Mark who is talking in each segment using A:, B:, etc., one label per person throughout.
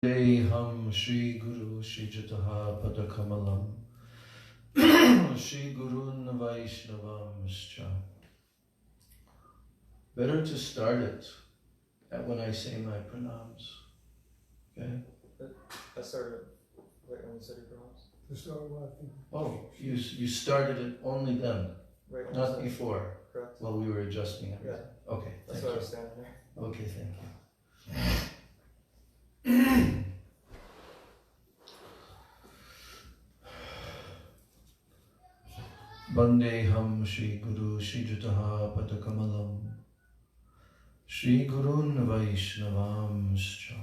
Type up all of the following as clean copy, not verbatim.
A: Deham Shri Guru Shri Jataha Padakamalam Shri Gurun Vaishnavamscha. Better to start it when I say my pranams. Okay?
B: I started right when you said your pronouns.
C: To start what?
A: Oh, you started it only then,
B: Right,
A: not before.
B: correct.
A: While we were adjusting everything.
B: Yeah.
A: Okay,
B: That's
A: thank
B: why I
A: you.
B: was standing there.
A: Okay, thank you. Bandeham Shri Guru Shri Jataha Padakamalam Shri Gurun Vaishnavamscha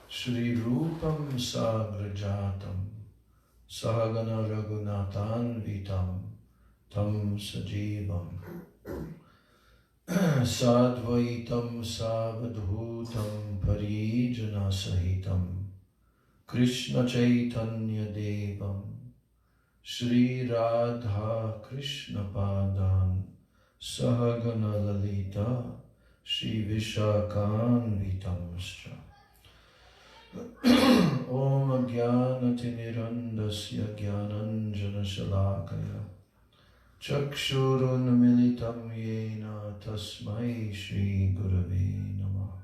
A: Shri Rupam Sagrajatam Sahagana Raghunathan Vitam Tam Sajivam Sadvaitam Savadhutam Parijana Sahitam Krishna Chaitanya Devam Shri Radha Krishna Padan Sahagana Lalita Shri Vishakhan Vitamscha Om Jnanatimirandasya Jnananjana Shalakaya Chakshurun Militam Yena Tasmai Shri Gurave Namah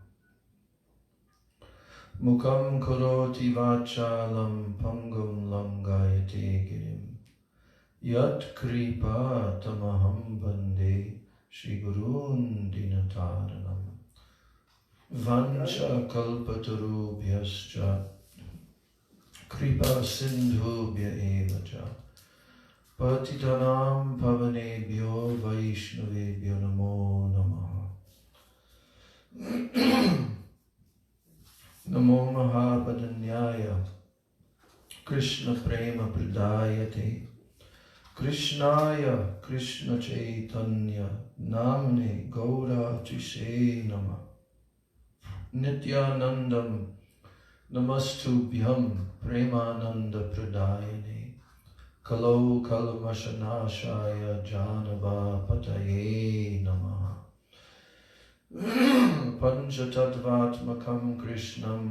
A: Mukam Karoti Vachalam Pangam Langayate Girim Yat Kripa Tamaham Bande Shri Gurun Dinataranam Vancha Kalpatarubhyascha Kripa Sindhubhya Evacha Patitanam Pavanebhyo Vaishnavebhyo Namo Namaha Namo Mahapadanyaya Krishna Prema Pradayate Krishnaya Krishna Chaitanya Namne Gaura Trise Nama Nityanandam Namastubhyam Premananda Pradayane Kalo Kalmashanashaya Janava Pataye Namaha Panchatattvatmakam Krishnam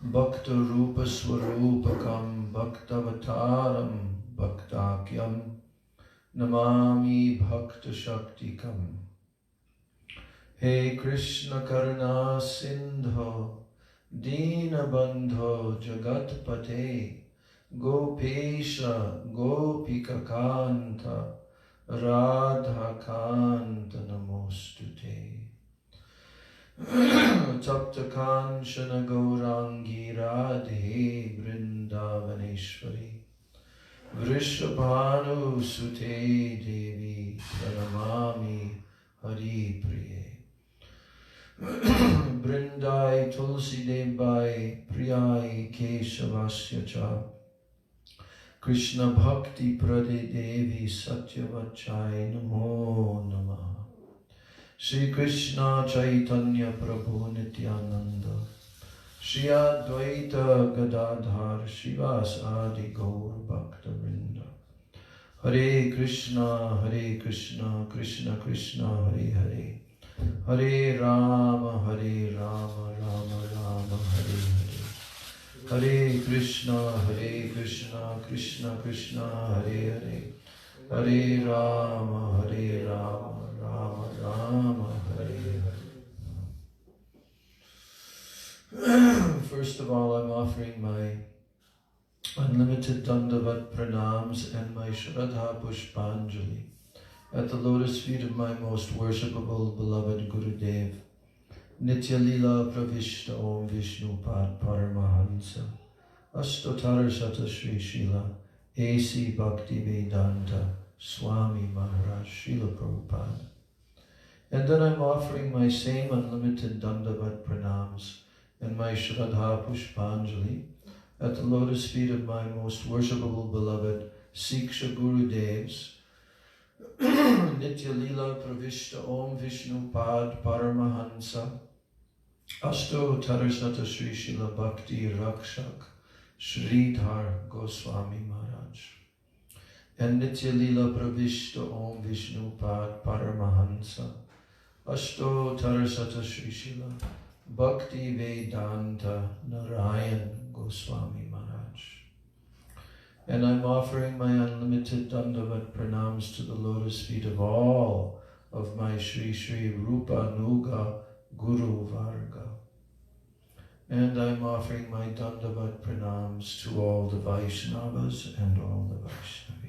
A: Bhakta Rupa Swarupakam Bhaktavataram Bhaktakyam Namami Bhakta Shaktikam He Krishna Karuna Sindho Dina Bandho Jagatpate Gopesha Gopika Kanta Radha Kanta Namostute Tapta Kanchana Gaurangi Radhe Vrindavaneshwari Vrishabhanu Sute Devi Pranamami Hari Priye Brindai Tulsi Debai Priyai Keshavasya Cha Krishna Bhakti Prade Devi Satyavachai Namo Namaha Shri Krishna Chaitanya Prabhu Nityananda Shri Advaita Gadadhar Shivas Adi Gaur Bhakta Vrinda Hare Krishna Krishna Krishna Hare Hare Hare Rama Rama Rama Hare Hare Hare Krishna Krishna Krishna Hare Hare Hare Rama Rama Rama Hare Hare. First of all, I'm offering my unlimited Dandavat pranams and my Shraddha Pushpanjali at the lotus feet of my most worshipable beloved Gurudev, Nitya Lila Pravishta Om Vishnu Pad Paramahansa, Ashtotar Shata Sri Srila, A.C. Bhakti Vedanta Swami Maharaj, Srila Prabhupada. And then I'm offering my same unlimited Dandavat pranams and my Shraddha Pushpanjali at the lotus feet of my most worshipable beloved Siksha Gurudevs, Nitya Lila Pravishta Om Vishnu Pad Paramahansa, Asto Tarasata Sri Srila Bhakti Rakshak Sridhar Goswami Maharaj, and Nitya Lila Pravishta Om Vishnu Pad Paramahansa, Ashto Tarasata Sri Srila Bhakti Vedanta Narayan Goswami Maharaj. And I'm offering my unlimited Dandavat pranams to the lotus feet of all of my Sri Sri Rupa Nuga Guru Varga. And I'm offering my Dandavat pranams to all the Vaishnavas and all the Vaishnavis.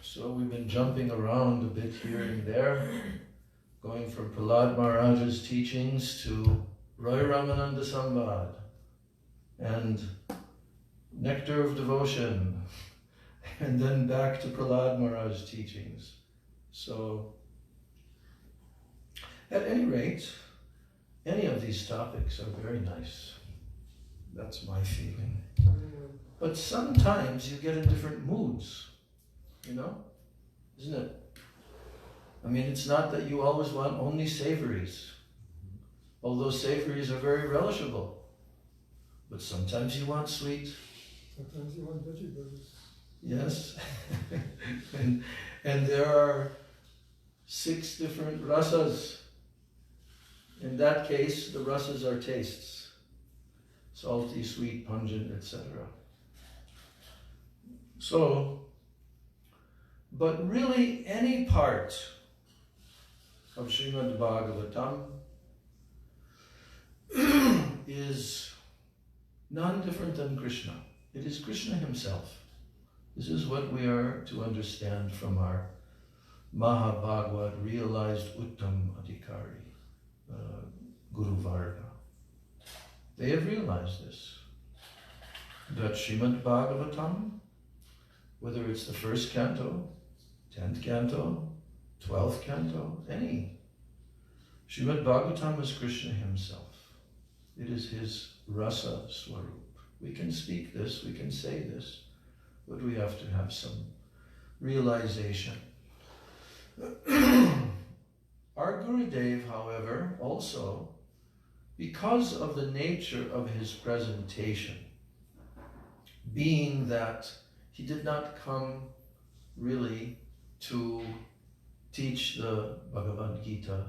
A: So we've been jumping around a bit here and there, going from Prahlad Maharaj's teachings to Roy Ramananda Sambad and Nectar of Devotion, and then back to Prahlad Maharaj's teachings. So, at any rate, any of these topics are very nice. That's my feeling. But sometimes you get in different moods, you know? Isn't it? I mean, it's not that you always want only savories, although savories are very relishable. But sometimes you want sweet.
C: Sometimes you want vegetables.
A: Yes. and there are 6 different rasas. In that case, the rasas are tastes. Salty, sweet, pungent, etc. So, but really any part of Srimad Bhagavatam is none different than Krishna. It is Krishna himself. This is what we are to understand from our Mahabhagavad realized Uttam Adhikari, Guru Varga. They have realized this, that Srimad Bhagavatam, whether it's the 1st canto, 10th canto, 12th canto, any, Srimad Bhagavatam is Krishna himself. It is his rasa swarup. We can speak this, we can say this, but we have to have some realization. Our Gurudev, however, also, because of the nature of his presentation, being that he did not come really to teach the Bhagavad Gita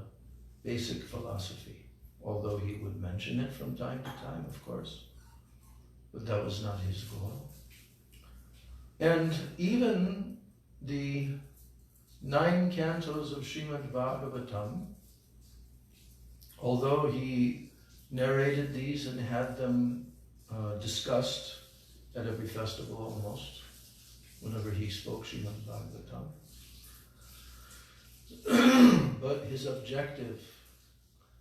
A: basic philosophy, although he would mention it from time to time, of course, but that was not his goal. And even the 9 cantos of Srimad Bhagavatam, although he narrated these and had them discussed at every festival almost, whenever he spoke Srimad Bhagavatam, but his objective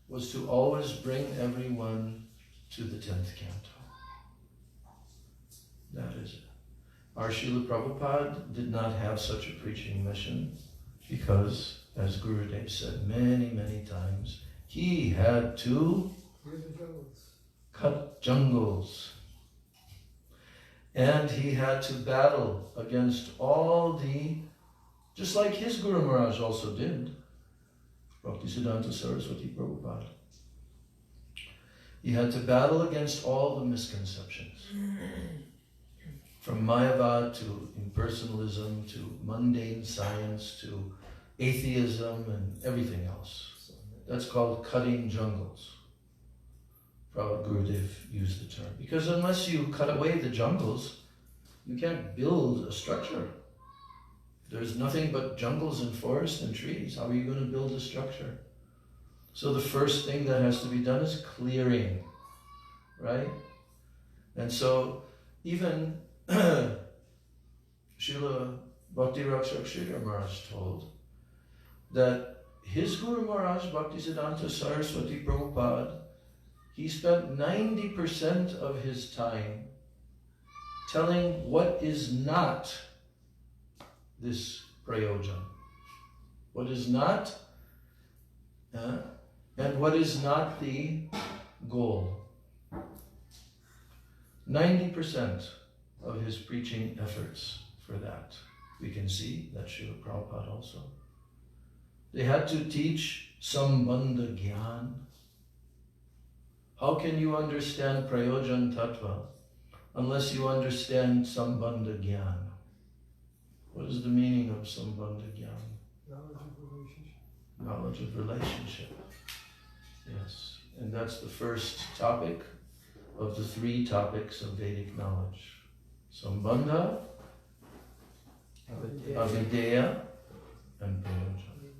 A: was to always bring everyone to the 10th canto. That is it. Our Srila Prabhupada did not have such a preaching mission because, as Gurudev said many, many times, he had to cut jungles. And he had to battle against all the, just like his Guru Maharaj also did, Bhaktisiddhanta Saraswati Prabhupada. He had to battle against all the misconceptions. From Mayavad to impersonalism to mundane science to atheism and everything else. That's called cutting jungles. Prabhupada Gurudev used the term. Because unless you cut away the jungles, you can't build a structure. There's nothing but jungles and forests and trees. How are you going to build a structure? So the first thing that has to be done is clearing, right? And so even Srila Bhakti Rakshak Sridhar Maharaj told that his Guru Maharaj, Bhaktisiddhanta Saraswati Prabhupada, he spent 90% of his time telling what is not this prayojan, what is not, and what is not the goal. 90% of his preaching efforts for that. We can see that Srila Prabhupada also. They had to teach Sambandha Gyan. How can you understand Prayojan Tattva unless you understand Sambandha Gyan? What is the meaning of Sambandha Gyan?
C: Knowledge of relationship.
A: knowledge of relationship. Yes, and that's the first topic of the 3 topics of Vedic knowledge. Sambandha, Avideya, and Prayojan.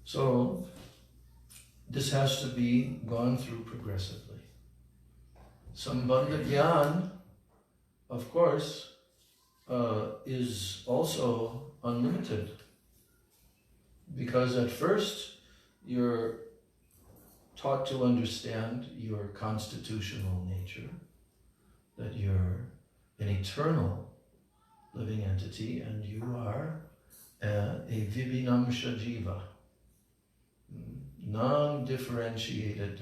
A: So, this has to be gone through progressively. Sambandha Gyan, of course, is also unlimited. Because at first, you're taught to understand your constitutional nature, that you're an eternal living entity and you are a vibhinamsha jiva, non-differentiated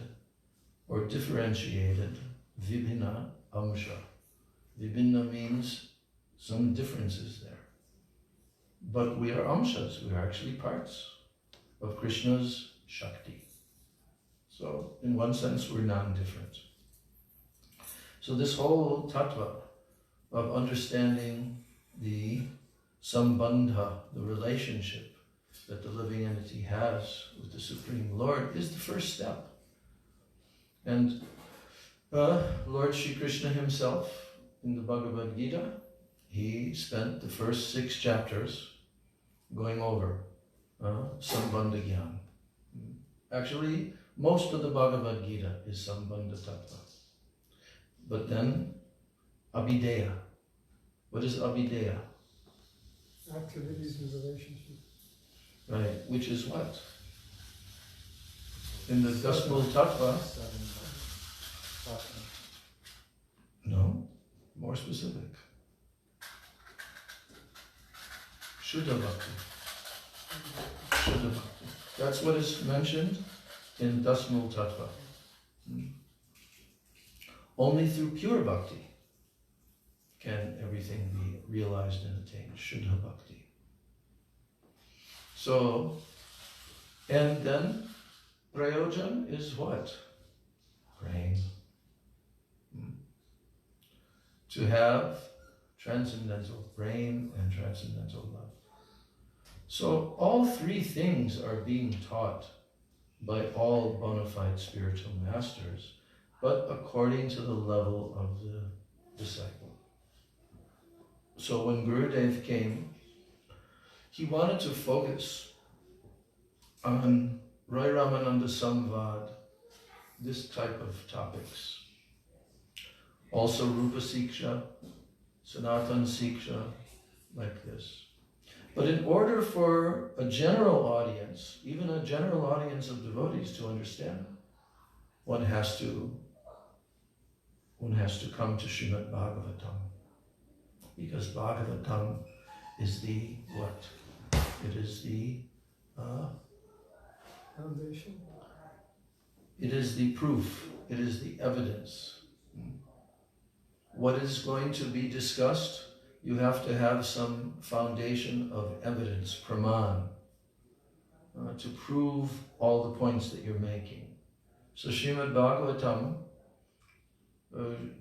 A: or differentiated vibhina amsha. Vibhina means some differences there. But we are amshas, we are actually parts of Krishna's Shakti. So, in one sense, we're non-different. So this whole tattva of understanding the sambandha, the relationship that the living entity has with the Supreme Lord, is the first step. And Lord Shri Krishna himself, in the Bhagavad Gita, he spent the first 6 chapters going over Sambandha Gyan. Actually, most of the Bhagavad Gita is Sambandha Tattva. But then, Abhideya. What is Abhideya?
C: Activities in relationship.
A: Right, which is what? In the Dasmal Tattva? No, more specific. Shuddha Bhakti. Shuddha Bhakti. That's what is mentioned in Dasmal Tattva. Only through pure bhakti can everything be realized and attained. Shuddha Bhakti. So, and then Prayojan is what? Praying. To have transcendental brain and transcendental love. So all 3 things are being taught by all bona fide spiritual masters, but according to the level of the disciple. So when Gurudev came, he wanted to focus on Rai Ramananda Samvad, this type of topics. Also Rupa Siksha, Sanatan Siksha, like this. But in order for a general audience, even a general audience of devotees to understand, one has to come to Srimad Bhagavatam. Because Bhagavatam is the what? It is the
C: Foundation.
A: It is the proof. It is the evidence. What is going to be discussed? You have to have some foundation of evidence, praman, to prove all the points that you're making. So Srimad Bhagavatam,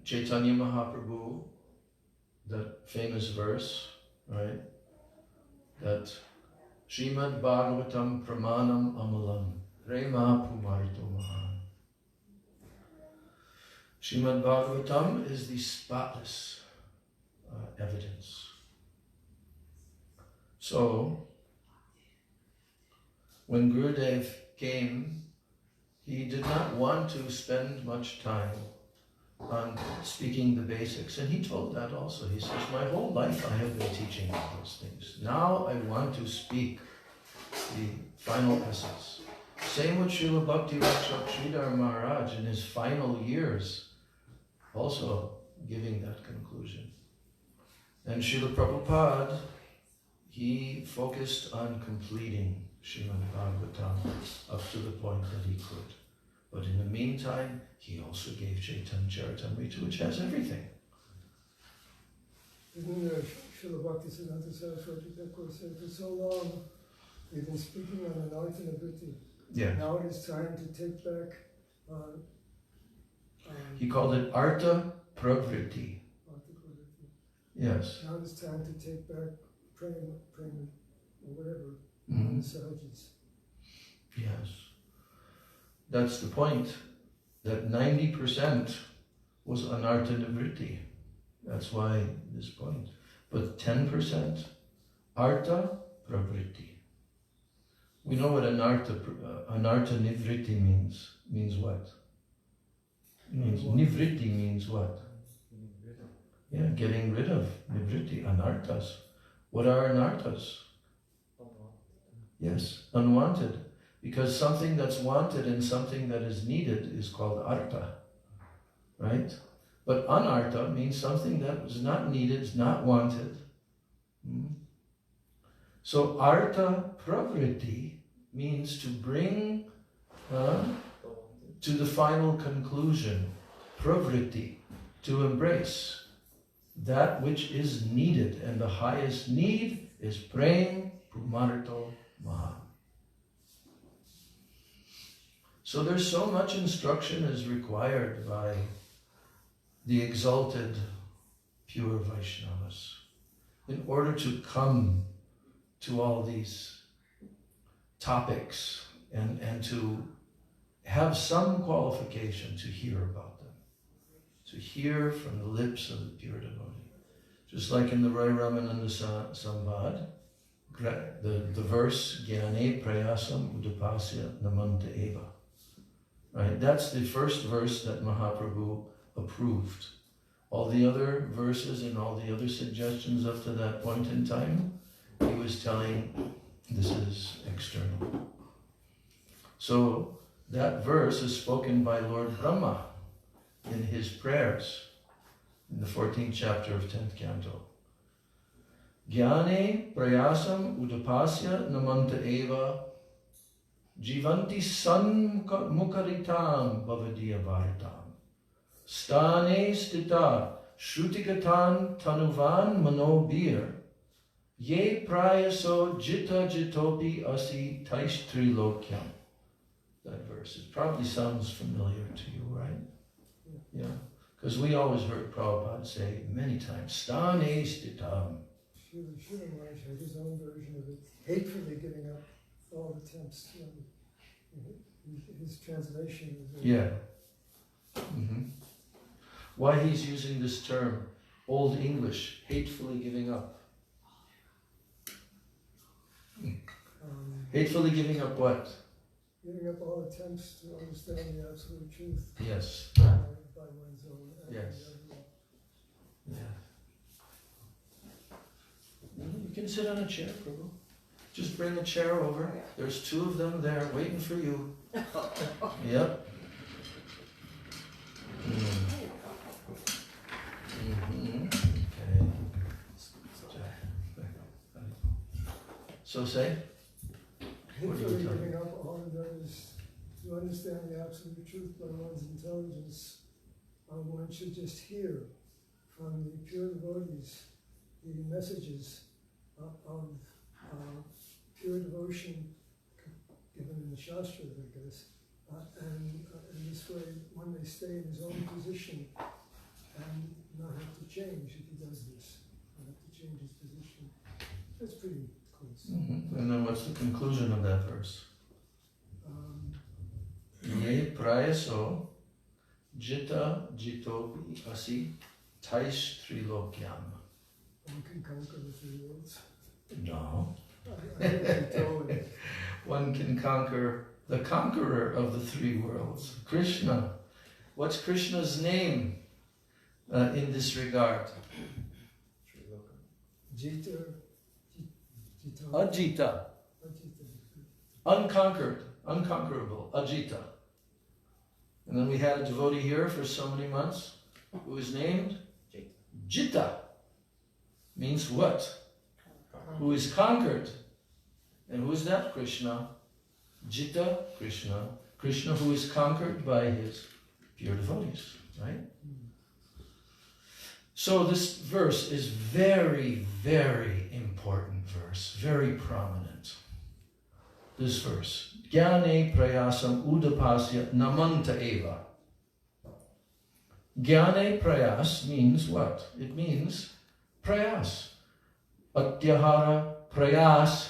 A: Chaitanya Mahaprabhu, that famous verse, right? That Srimad Bhagavatam pramanam amalam, rema pumarito mahan. Srimad Bhagavatam is the spotless evidence. So, when Gurudev came, he did not want to spend much time on speaking the basics. And he told that also. He says, my whole life I have been teaching all those things. Now I want to speak the final essence. Same with Srila Bhakti Rakshak Sridhar Maharaj in his final years, also giving that conclusion. And Srila Prabhupada, he focused on completing Srimad Bhagavatam up to the point that he could. But in the meantime, he also gave Chaitanya Charitamrita, which has everything.
C: Didn't Srila Bhaktisiddhanta Saraswati Thakur say, for so long we've been speaking on Anartha-nivritti.
A: Yeah.
C: Now it is time to take back.
A: He called it Artha Pravritti. Yes.
C: Now it's time to take back prema, or whatever. the sahajas.
A: Yes. That's the point, that 90% was anartha nivritti. That's why this point. But 10% artha pravritti. We know what anartha nivritti means. Means what? Nivritti means what? Yeah, getting rid of nivritti, anarthas. What are anarthas? Yes, unwanted. Because something that's wanted and something that is needed is called artha, right? But anartha means something that is not needed, is not wanted. So artha pravritti means to bring to the final conclusion, pravritti, to embrace that which is needed, and the highest need is prem pumarto maha. So there's so much instruction is required by the exalted pure Vaishnavas in order to come to all these topics and to have some qualification to hear about them, to hear from the lips of the pure devotee. Just like in the Rai Ramananda Samvad, the verse, Jnane Prayasam Udapasya Namanta Eva. Right? That's the first verse that Mahaprabhu approved. All the other verses and all the other suggestions up to that point in time, he was telling this is external. So that verse is spoken by Lord Brahma in his prayers in the 14th chapter of 10th canto. Jnane prayasam udapasya namanta eva jivanti san mukaritam bhavadiya bharatam stane stita shrutikatan tanuvan manobir ye prayaso jita jitopi asi taishtrilokyam. That verse. It probably sounds familiar to you, right? Yeah. Because we always heard Prabhupada say many times, stane stitam.
C: Srila Maharaj had his own version of it, hatefully giving up all attempts to his translation is
A: Yeah. Why he's using this term, Old English, hatefully giving up. Hatefully giving up what?
C: Giving up all attempts to understand the absolute truth.
A: Yes.
C: By one's own.
A: Yes. Yeah. You can sit on a chair, Prabhu. Just bring a chair over. There's two of them there waiting for you. Yep. Okay. So say?
C: Hatefully giving up all of those to understand the absolute truth by one's intelligence, one should just hear from the pure devotees the messages of pure devotion given in the Shastras, I guess. And in this way, one may stay in his own position and not have to change if he does this. Not have to change his position. That's pretty close.
A: And then what's the conclusion of that verse? Ye prayaso jita jitopi asi taish trilokyam.
C: One can conquer the three worlds.
A: No.
C: I
A: One can conquer the conqueror of the three worlds, Krishna. What's Krishna's name in this regard?
C: Jita.
A: Ajita. Unconquered, unconquerable, Ajita. And then we had a devotee here for so many months who was named Jita. Means what? Who is conquered. And who is that? Krishna. Jita, Krishna. Krishna who is conquered by his pure devotees, right? So this verse is very, very important verse, very prominent. This verse. Jnane prayasam udapasya namanta eva. Jnane prayas means what? It means prayas. Atyahara prayas.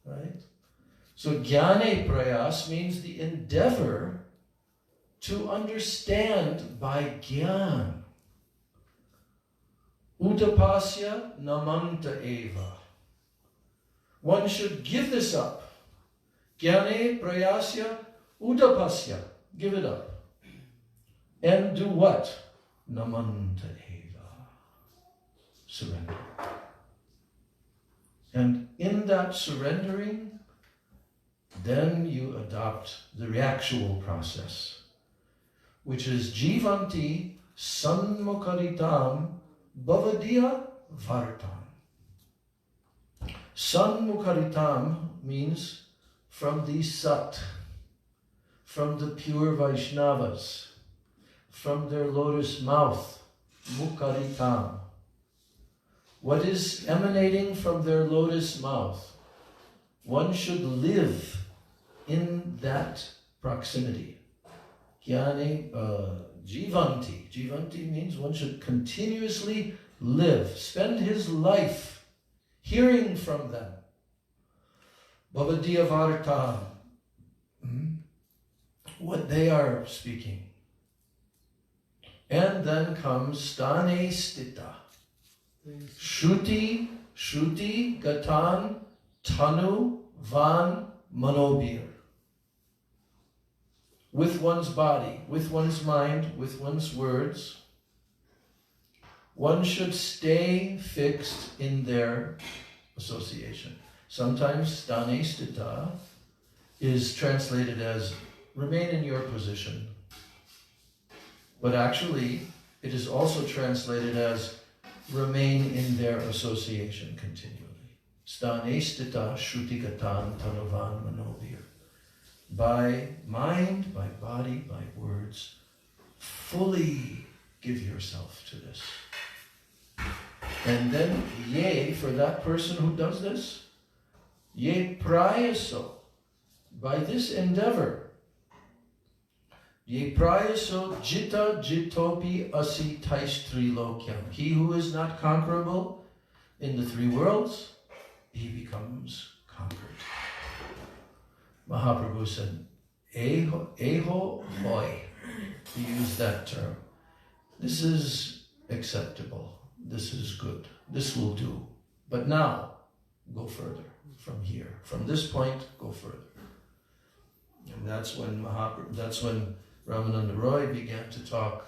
A: right? So jnane prayas means the endeavor to understand by jnana. Udapasya namanta eva. One should give this up. Jnane prayasya udapasya. Give it up. And do what? Namanta eva. Surrender. And in that surrendering, then you adopt the actual process, which is jivanti sanmukaritam bhavadiya vartam. Sanmukaritam means from the sat, from the pure Vaishnavas, from their lotus mouth, mukaritam. What is emanating from their lotus mouth? One should live in that proximity. Jnane jivanti. Jivanti means one should continuously live, spend his life hearing from them. Bhavadiya vartam. What they are speaking. And then comes stane stita. Shruti gatan tanu van manobir. With one's body, with one's mind, with one's words, one should stay fixed in their association. Sometimes stane stita is translated as remain in your position. But actually, it is also translated as remain in their association continually. Stane stita shrutigatan tanuvan manobir. By mind, by body, by words, fully give yourself to this. And then, ye, for that person who does this, ye prayaso, by this endeavor, ye prayaso jita jitopi asi taistrilokyam. He who is not conquerable in the three worlds, he becomes conquered. Mahaprabhu said, eho hoi. He used that term. This is acceptable. This is good. This will do. But now, go further from here. From this point, go further. And that's when Ramananda Roy began to talk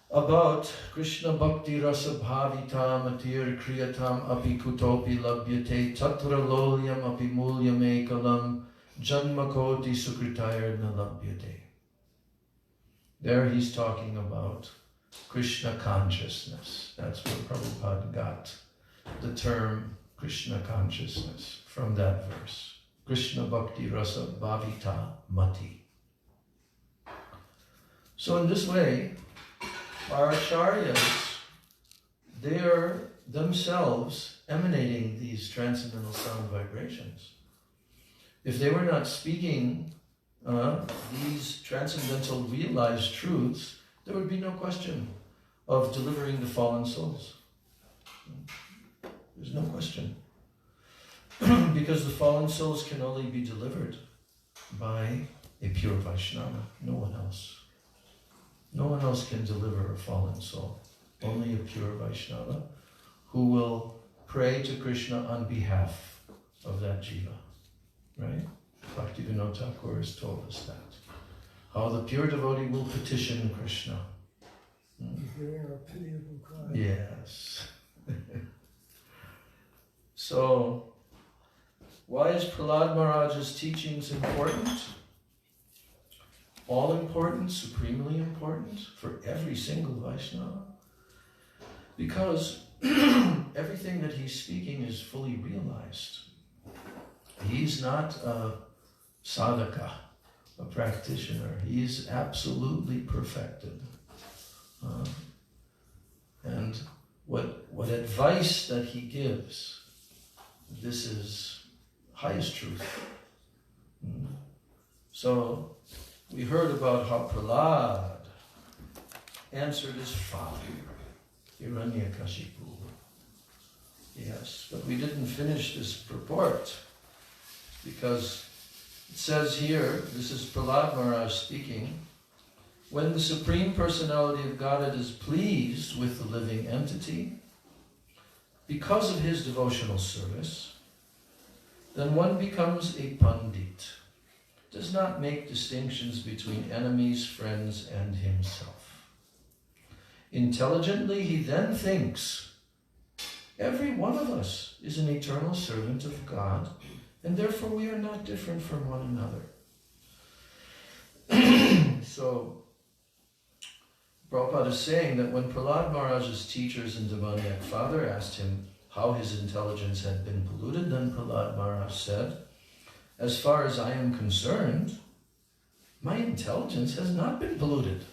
A: about Krishna Bhakti Rasa Bhavitam Atir Kriyatam Api Kutopi Labhyate Tatra Lolyam Api Mulyam Ekalam Janmakoti Sukritayar Nalabhyate. There he's talking about Krishna consciousness. That's where Prabhupada got the term Krishna consciousness from that verse. Krishna Bhakti Rasa Bhavita Mati. So in this way, our acharyas, they are themselves emanating these transcendental sound vibrations. If they were not speaking these transcendental realized truths, there would be no question of delivering the fallen souls. There's no question. Because the fallen souls can only be delivered by a pure Vaishnava, no one else. No one else can deliver a fallen soul. Only a pure Vaishnava who will pray to Krishna on behalf of that jiva. Right? Bhaktivinoda Thakur has told us that. How the pure devotee will petition Krishna.
C: Hearing our pitiable cry.
A: Yes. So, why is Prahlad Maharaj's teachings important? All important, supremely important for every single Vaishnava. Because everything that he's speaking is fully realized. He's not a sadhaka, a practitioner. He's absolutely perfected. And what advice that he gives, this is highest truth. So, we heard about how Prahlad answered his father, Hiranyakashipu. Yes, but we didn't finish this purport. because it says here, this is Prahlad Maharaj speaking, when the Supreme Personality of Godhead is pleased with the living entity, because of his devotional service, then one becomes a pandit, does not make distinctions between enemies, friends, and himself. Intelligently, he then thinks, every one of us is an eternal servant of God, and therefore we are not different from one another. So, Prabhupada is saying that when Prahlad Maharaj's teachers and demoniac father asked him how his intelligence had been polluted, then Prahlad Maharaj said, as far as I am concerned, my intelligence has not been polluted.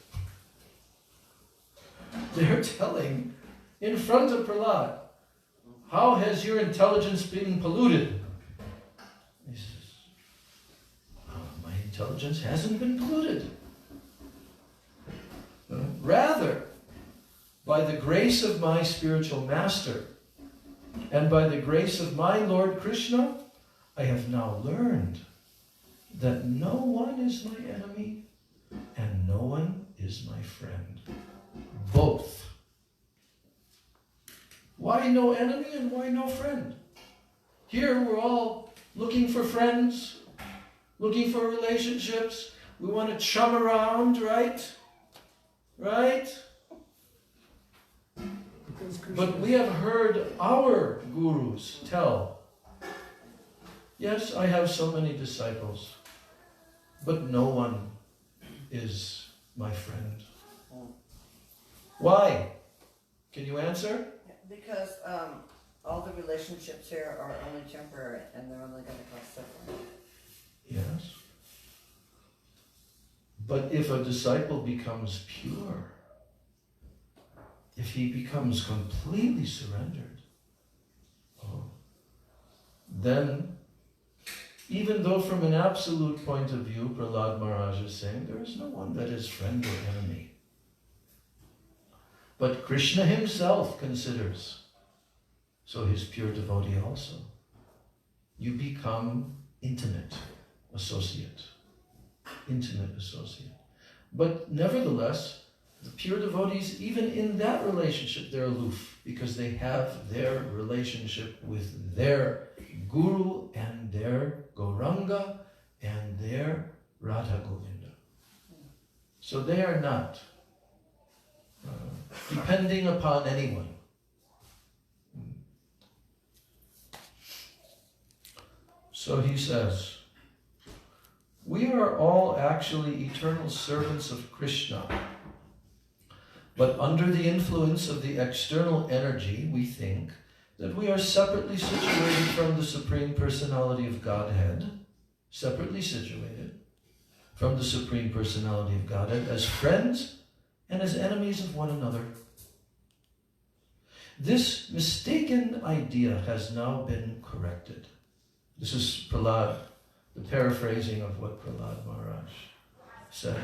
A: They're telling in front of Prahlad, how has your intelligence been polluted? He says, my intelligence hasn't been polluted. Rather, by the grace of my spiritual master and by the grace of my Lord Krishna, I have now learned that no one is my enemy and no one is my friend. Both. Why no enemy and why no friend? Here we're all looking for friends, looking for relationships. We want to chum around, right? Right? But we have heard our gurus tell, yes, I have so many disciples, but no one is my friend. Why? Can you answer?
D: Because all the relationships here are only temporary and they're only going to cost suffering.
A: Yes. But if a disciple becomes pure, if he becomes completely surrendered, then, even though from an absolute point of view, Prahlad Maharaj is saying, there is no one that is friend or enemy. But Krishna himself considers, so his pure devotee also. You become intimate associate. Intimate associate. But nevertheless, the pure devotees, even in that relationship, they're aloof because they have their relationship with their Guru and their Gauranga and their Radha Govinda. So they are not depending upon anyone. So he says, we are all actually eternal servants of Krishna, but under the influence of the external energy, we think that we are separately situated from the Supreme Personality of Godhead, separately situated from the Supreme Personality of Godhead as friends and as enemies of one another. This mistaken idea has now been corrected. This is Prahlad, the paraphrasing of what Prahlad Maharaj said.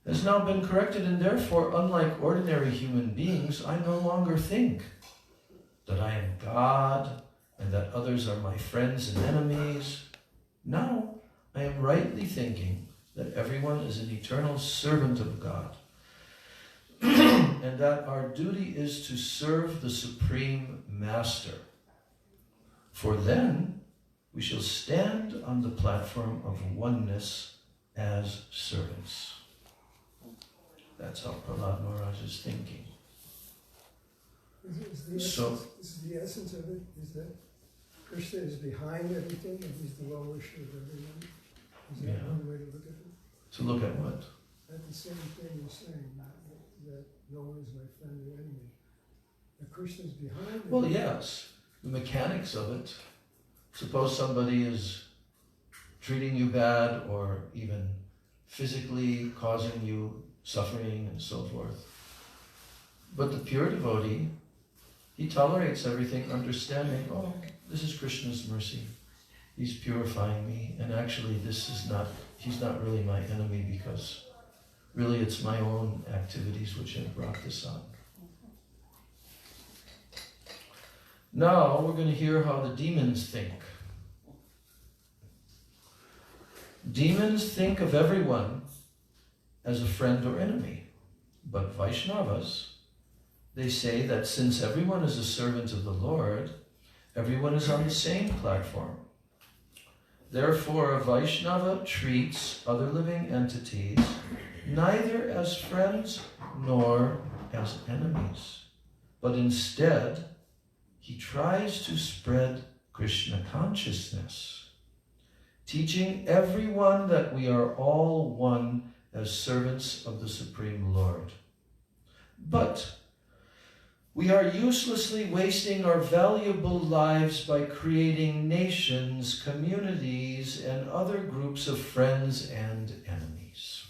A: Has now been corrected, and therefore, unlike ordinary human beings, I no longer think that I am God and that others are my friends and enemies. Now, I am rightly thinking that everyone is an eternal servant of God and that our duty is to serve the Supreme Master. For then, we shall stand on the platform of oneness as servants. That's how Prahlad Maharaj is thinking.
C: Is the essence of it, is that Krishna is behind everything and he's the well-wisher of everyone? Is that one way to look at it?
A: To look at what?
C: At the same thing you're saying, that no one is my friend or enemy. That Krishna is behind it.
A: Well, yes. The mechanics of it. Suppose somebody is treating you bad or even physically causing you suffering and so forth. But the pure devotee, he tolerates everything, understanding, oh, this is Krishna's mercy. He's purifying me, and actually he's not really my enemy because really it's my own activities which have brought this on. Now we're going to hear how the demons think. Demons think of everyone as a friend or enemy, but Vaishnavas, they say that since everyone is a servant of the Lord, everyone is on the same platform. Therefore, a Vaishnava treats other living entities neither as friends nor as enemies, but instead, he tries to spread Krishna consciousness, teaching everyone that we are all one as servants of the Supreme Lord. But we are uselessly wasting our valuable lives by creating nations, communities, and other groups of friends and enemies.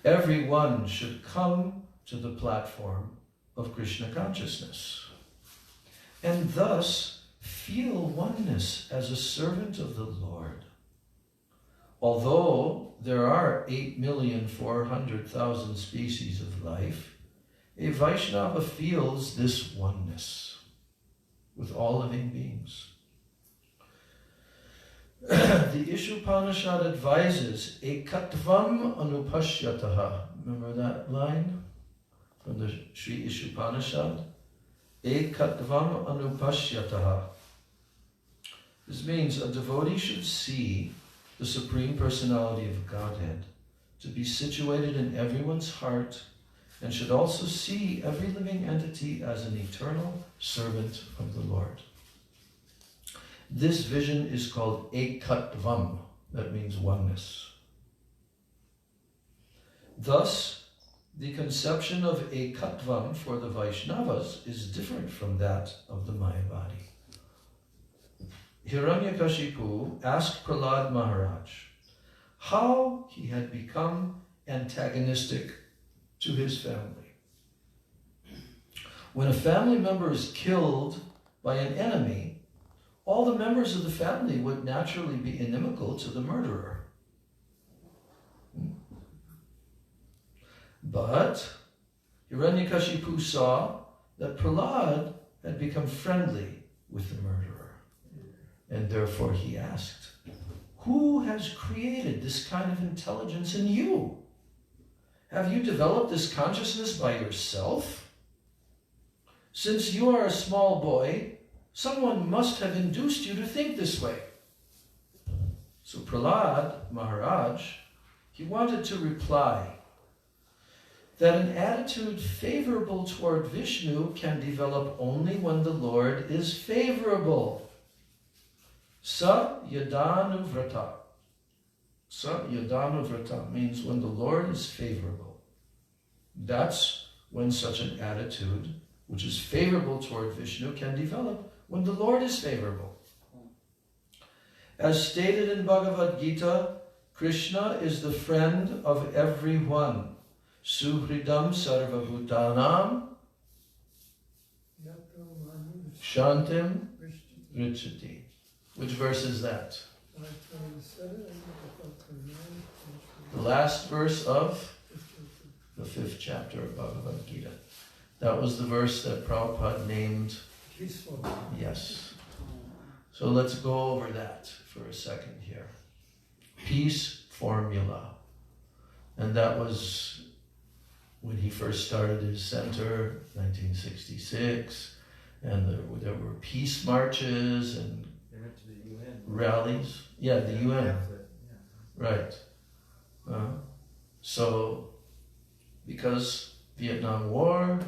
A: Everyone should come to the platform of Krishna consciousness, and thus feel oneness as a servant of the Lord. Although there are 8,400,000 species of life, a Vaishnava feels this oneness with all living beings. The Ishopanishad advises, ekatvam anupashyataha. Remember that line from the Sri Ishopanishad? Ekatvam anupashyataha. This means a devotee should see the Supreme Personality of Godhead to be situated in everyone's heart, and should also see every living entity as an eternal servant of the Lord. This vision is called ekatvam, that means oneness. Thus, the conception of ekatvam for the Vaishnavas is different from that of the Mayavadi. Hiranyakashipu asked Prahlad Maharaj how he had become antagonistic to his family. When a family member is killed by an enemy, all the members of the family would naturally be inimical to the murderer. But Hiranyakashipu saw that Prahlad had become friendly with the murderer, and therefore he asked, "Who has created this kind of intelligence in you? Have you developed this consciousness by yourself? Since you are a small boy, someone must have induced you to think this way." So Prahlad Maharaj, he wanted to reply that an attitude favorable toward Vishnu can develop only when the Lord is favorable. Sa yadanuvrata. Sa yadanuvrata means when the Lord is favorable. That's when such an attitude, which is favorable toward Vishnu, can develop, when the Lord is favorable. As stated in Bhagavad Gita, Krishna is the friend of everyone. Suhridam sarvabhutanam shantim richati. Which verse is that? The last verse of the 5th chapter of Bhagavad Gita. That was the verse that Prabhupada named.
C: Peaceful.
A: Yes. So let's go over that for a second here. Peace formula. And that was when he first started his center, 1966. And there were peace marches and
B: They went to the UN.
A: rallies. Yeah, the UN.
B: Yeah.
A: Right. So, because Vietnam War,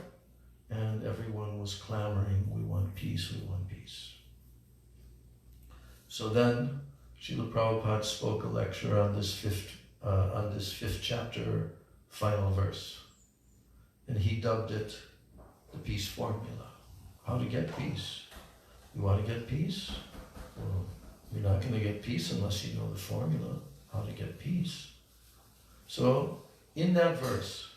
A: and everyone was clamoring, we want peace, we want peace. So then, Srila Prabhupada spoke a lecture on this fifth chapter, final verse. And he dubbed it the peace formula. How to get peace. You want to get peace? Well, you're not going to get peace unless you know the formula, how to get peace. So, in that verse,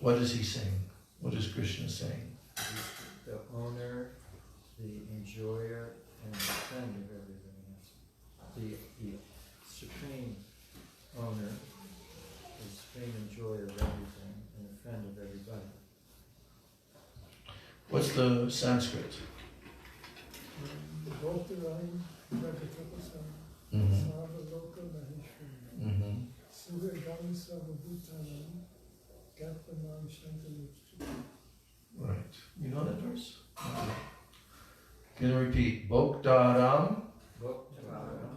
A: what is he saying? What is Krishna saying?
B: The owner, the enjoyer, and the friend of everything else. The supreme owner, the supreme enjoyer of everything, and the friend of everybody.
A: What's the Sanskrit?
C: Jagatapasam,
A: Mm-hmm.
C: Sarvaloka Maheshwari,
A: Mm-hmm.
C: Suhridam Sarvabhutanam, Gatpanam Shankaruchita.
A: Right. You know that verse? Okay. Gonna repeat. Bhoktaram
B: Bhaktaram,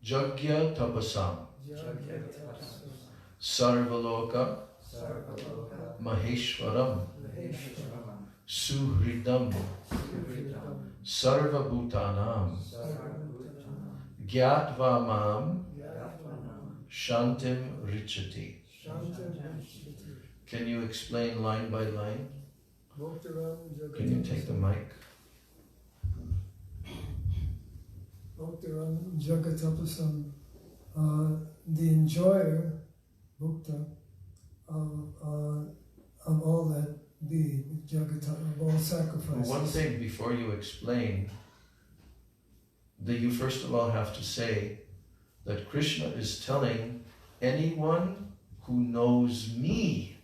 A: Jagya Tapasam
C: Jagatapasam,
A: Sarvaloka
B: Sarvaloka,
A: Maheshwaram
B: Maheshwaram,
A: Suhridam
B: Suhridam,
A: Sarvabhutanam
B: Sarvabhutanam,
A: Gyatva Mam
B: Yatmanam,
A: Shantim Richati.
C: Shantam
A: Can you explain line by line?
C: Bhoktaram
A: Can you take the mic?
C: Bhoktaram Jagatapasam, the enjoyer, Bhukta, of all that be, Jagata, of all sacrifices.
A: One thing before you explain, that you first of all have to say that Krishna is telling anyone who knows me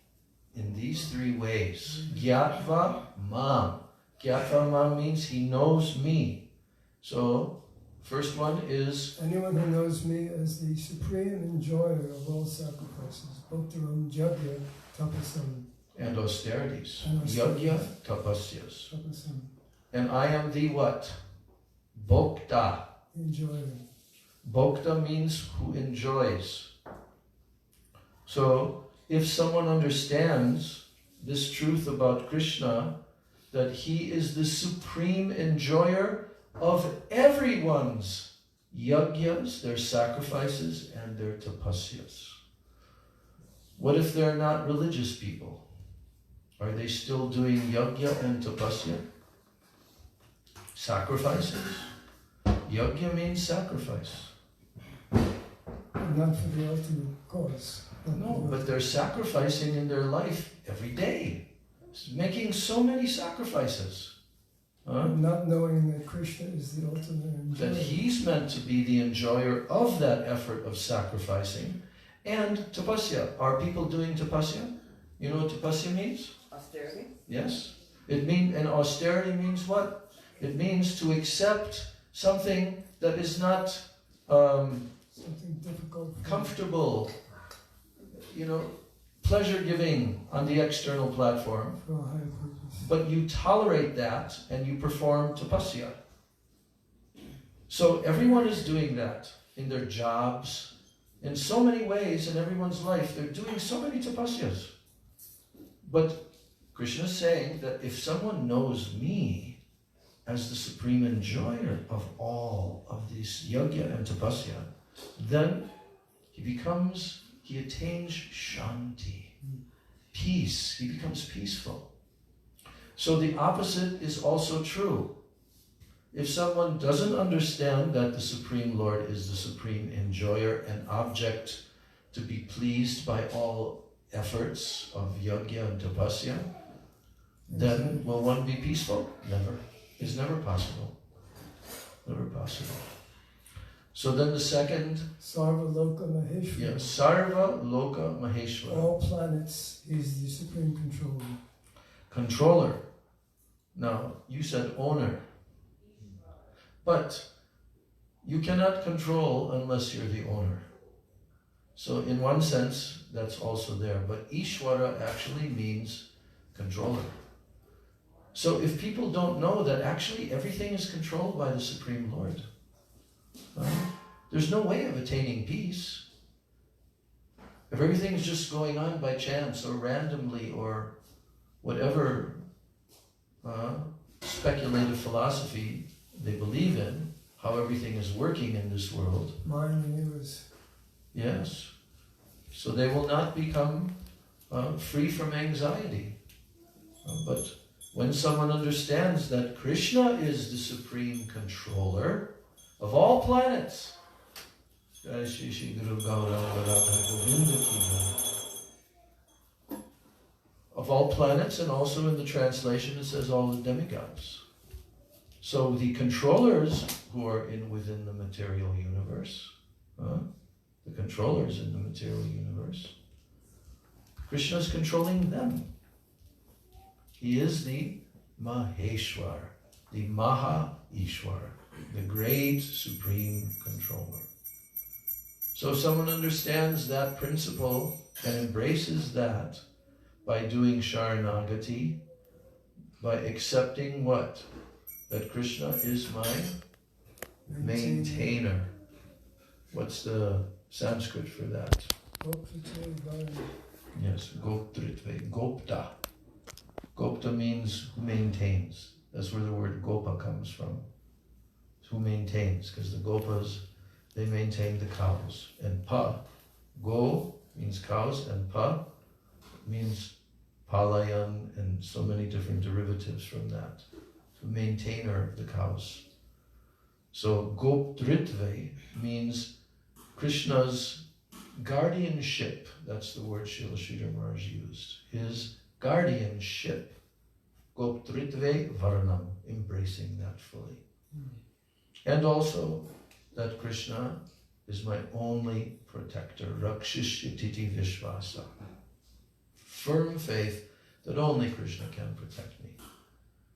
A: in these three ways. Gyatva Mam. Gyatva Mam means he knows me. So, first one is
C: Anyone who knows me as the supreme enjoyer of all sacrifices, Bhoktaram Jagya Tapasam,
A: and austerities.
C: And austerities.
A: Yagya Tapasyas.
C: Tapasam,
A: And I am the what? Bhokta.
C: enjoyer.
A: Bhokta means who enjoys. So, if someone understands this truth about Krishna, that he is the supreme enjoyer of everyone's yagyas, their sacrifices, and their tapasyas. What if they're not religious people? Are they still doing yagya and tapasya? Sacrifices. Yagya means sacrifice.
C: Not for the ultimate cause.
A: No, but they're sacrificing in their life every day. Making so many sacrifices. Huh?
C: Not knowing that Krishna is the ultimate enjoyer.
A: That he's meant to be the enjoyer of that effort of sacrificing. And tapasya. Are people doing tapasya? You know what tapasya means?
D: Austerity?
A: Yes. And austerity means what? It means to accept something that is not
C: Something difficult.
A: comfortable, pleasure-giving on the external platform.
C: For a higher purpose.
A: But you tolerate that and you perform tapasya. So everyone is doing that in their jobs, in so many ways in everyone's life. They're doing so many tapasyas. But Krishna is saying that if someone knows me as the supreme enjoyer of all of these yajna and tapasya, then he attains shanti, peace. He becomes peaceful. So the opposite is also true. If someone doesn't understand that the Supreme Lord is the supreme enjoyer and object to be pleased by all efforts of yajna and tapasya, then will one be peaceful? Never. It's never possible. Never possible. So then the second,
C: Sarva Loka Maheshwara.
A: Sarva Loka Maheshwara.
C: All planets, he's the supreme controller.
A: Controller. Now, you said owner. But you cannot control unless you're the owner. So in one sense, that's also there. But Ishwara actually means controller. So if people don't know that actually everything is controlled by the Supreme Lord, there's no way of attaining peace. If everything is just going on by chance or randomly or whatever speculative philosophy they believe in, how everything is working in this world.
C: Mine and yours.
A: Yes. So they will not become free from anxiety. But when someone understands that Krishna is the supreme controller of all planets, of all planets, and also in the translation it says all the demigods. So the controllers who are within the material universe, the controllers in the material universe, Krishna is controlling them. He is the Maheshwar, the Maha Ishwar. the great supreme controller. So if someone understands that principle and embraces that by doing Sharanagati, by accepting what? That Krishna is my maintainer. What's the Sanskrit for that? Yes, Goptritve, Gopta. Gopta means who maintains. That's where the word Gopa comes from. Who maintains, because the Gopas, they maintain the cows. And Pa, Go means cows, and Pa means Palayan, and so many different derivatives from that. The maintainer of the cows. So Goptritve means Krishna's guardianship. That's the word Srila Sridhar Maharaj used. His guardianship. Goptritve Varnam, embracing that fully. And also that Krishna is my only protector. Rakshishyatiti Vishvasa. Firm faith that only Krishna can protect me.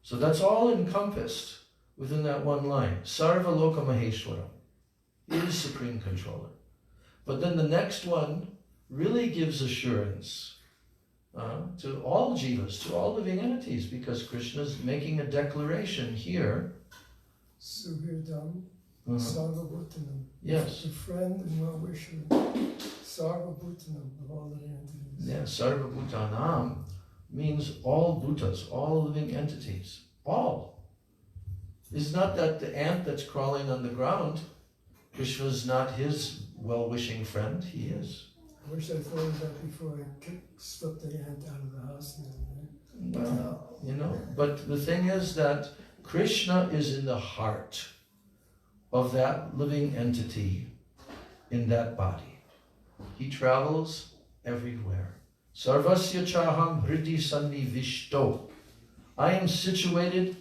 A: So that's all encompassed within that one line. Sarva Loka Maheshwaram. He is supreme controller. But then the next one really gives assurance to all jivas, to all living entities, because Krishna is making a declaration here.
C: Suhirdam, Sarvabhutanam.
A: Yes.
C: The friend and well-wisher, Sarvabhutanam, of all living entities.
A: Yeah, Sarvabhutanam means all bhutas, all living entities. All. It's not that the ant that's crawling on the ground, Krishna's not his well-wishing friend, he is.
C: I wish I thought of that before I slipped the ant out of the house.
A: Well, but the thing is that Krishna is in the heart of that living entity in that body. He travels everywhere. Sarvasya chaham hridi sannivishto. I am situated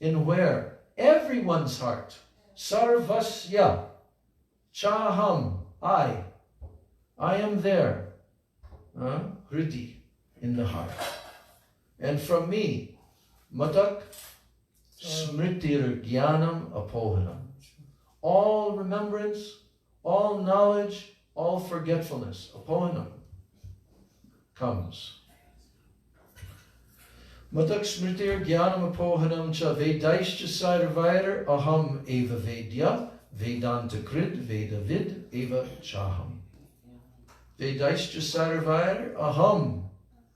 A: in where? Everyone's heart. Sarvasya chaham. I am there. Hridi, in the heart. And from me, matak smritir jnanam apohanam. All remembrance, all knowledge, all forgetfulness, apohanam, comes. Matak smritir jnanam apohanam cha vedaischa sarvair aham eva vedya vedanta krid vedavid eva chaham. Vedaischa sarvair aham.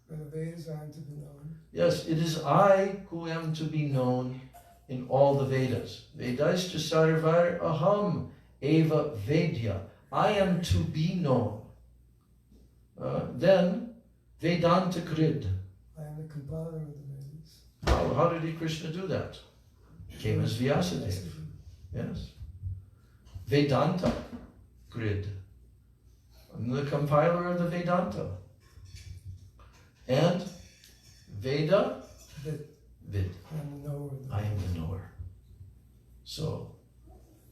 C: When the Vedas are to be known.
A: Yes, it is I who am to be known in all the Vedas. Vedaischa sarvair aham eva vedya. I am to be known. Then Vedanta Krid.
C: I am the compiler of the Vedas.
A: How did Krishna do that? Came as Vyasadeva. Yes. Vedanta Krid. I'm the compiler of the Vedanta. And Veda, Vid. I am the knower. So,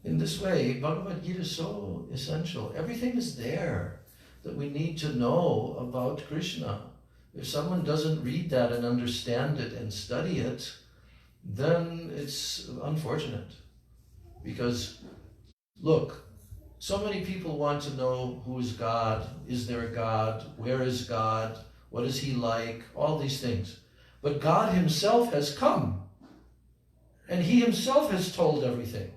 A: in this way, Bhagavad Gita is so essential. Everything is there that we need to know about Krishna. If someone doesn't read that and understand it and study it, then it's unfortunate. Because, look, so many people want to know who is God, is there a God, where is God, what is he like, all these things. But God himself has come, and he himself has told everything.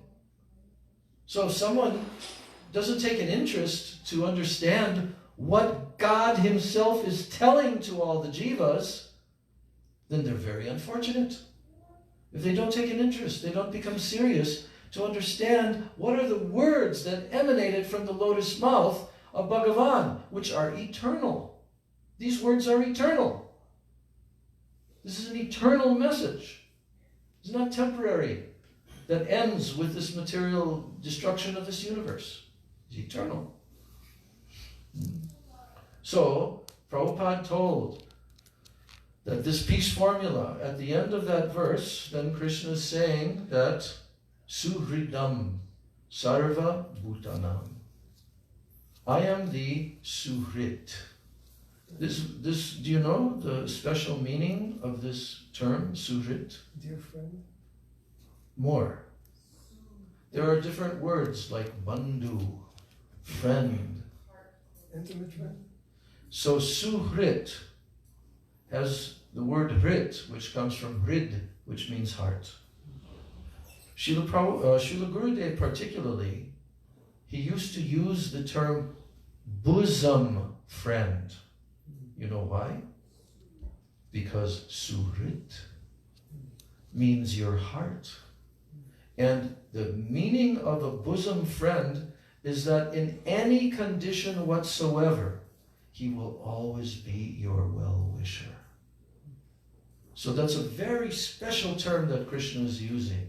A: So if someone doesn't take an interest to understand what God himself is telling to all the jivas, then they're very unfortunate. If they don't take an interest, they don't become serious to understand what are the words that emanated from the lotus mouth of Bhagavan, which are eternal. These words are eternal. This is an eternal message. It's not temporary, that ends with this material destruction of this universe. It's eternal. So, Prabhupada told that this peace formula, at the end of that verse, then Krishna is saying that Suhridam Sarva Bhutanam. I am the Suhrit. This, do you know the special meaning of this term, Suhrit?
C: Dear friend.
A: More. There are different words like bandhu, friend.
C: Intimate friend?
A: So suhrit has the word hrit, which comes from hrid, which means heart. Srila Gurudev particularly, he used to use the term bosom friend. You know why? Because suhrit means your heart. And the meaning of a bosom friend is that in any condition whatsoever, he will always be your well-wisher. So that's a very special term that Krishna is using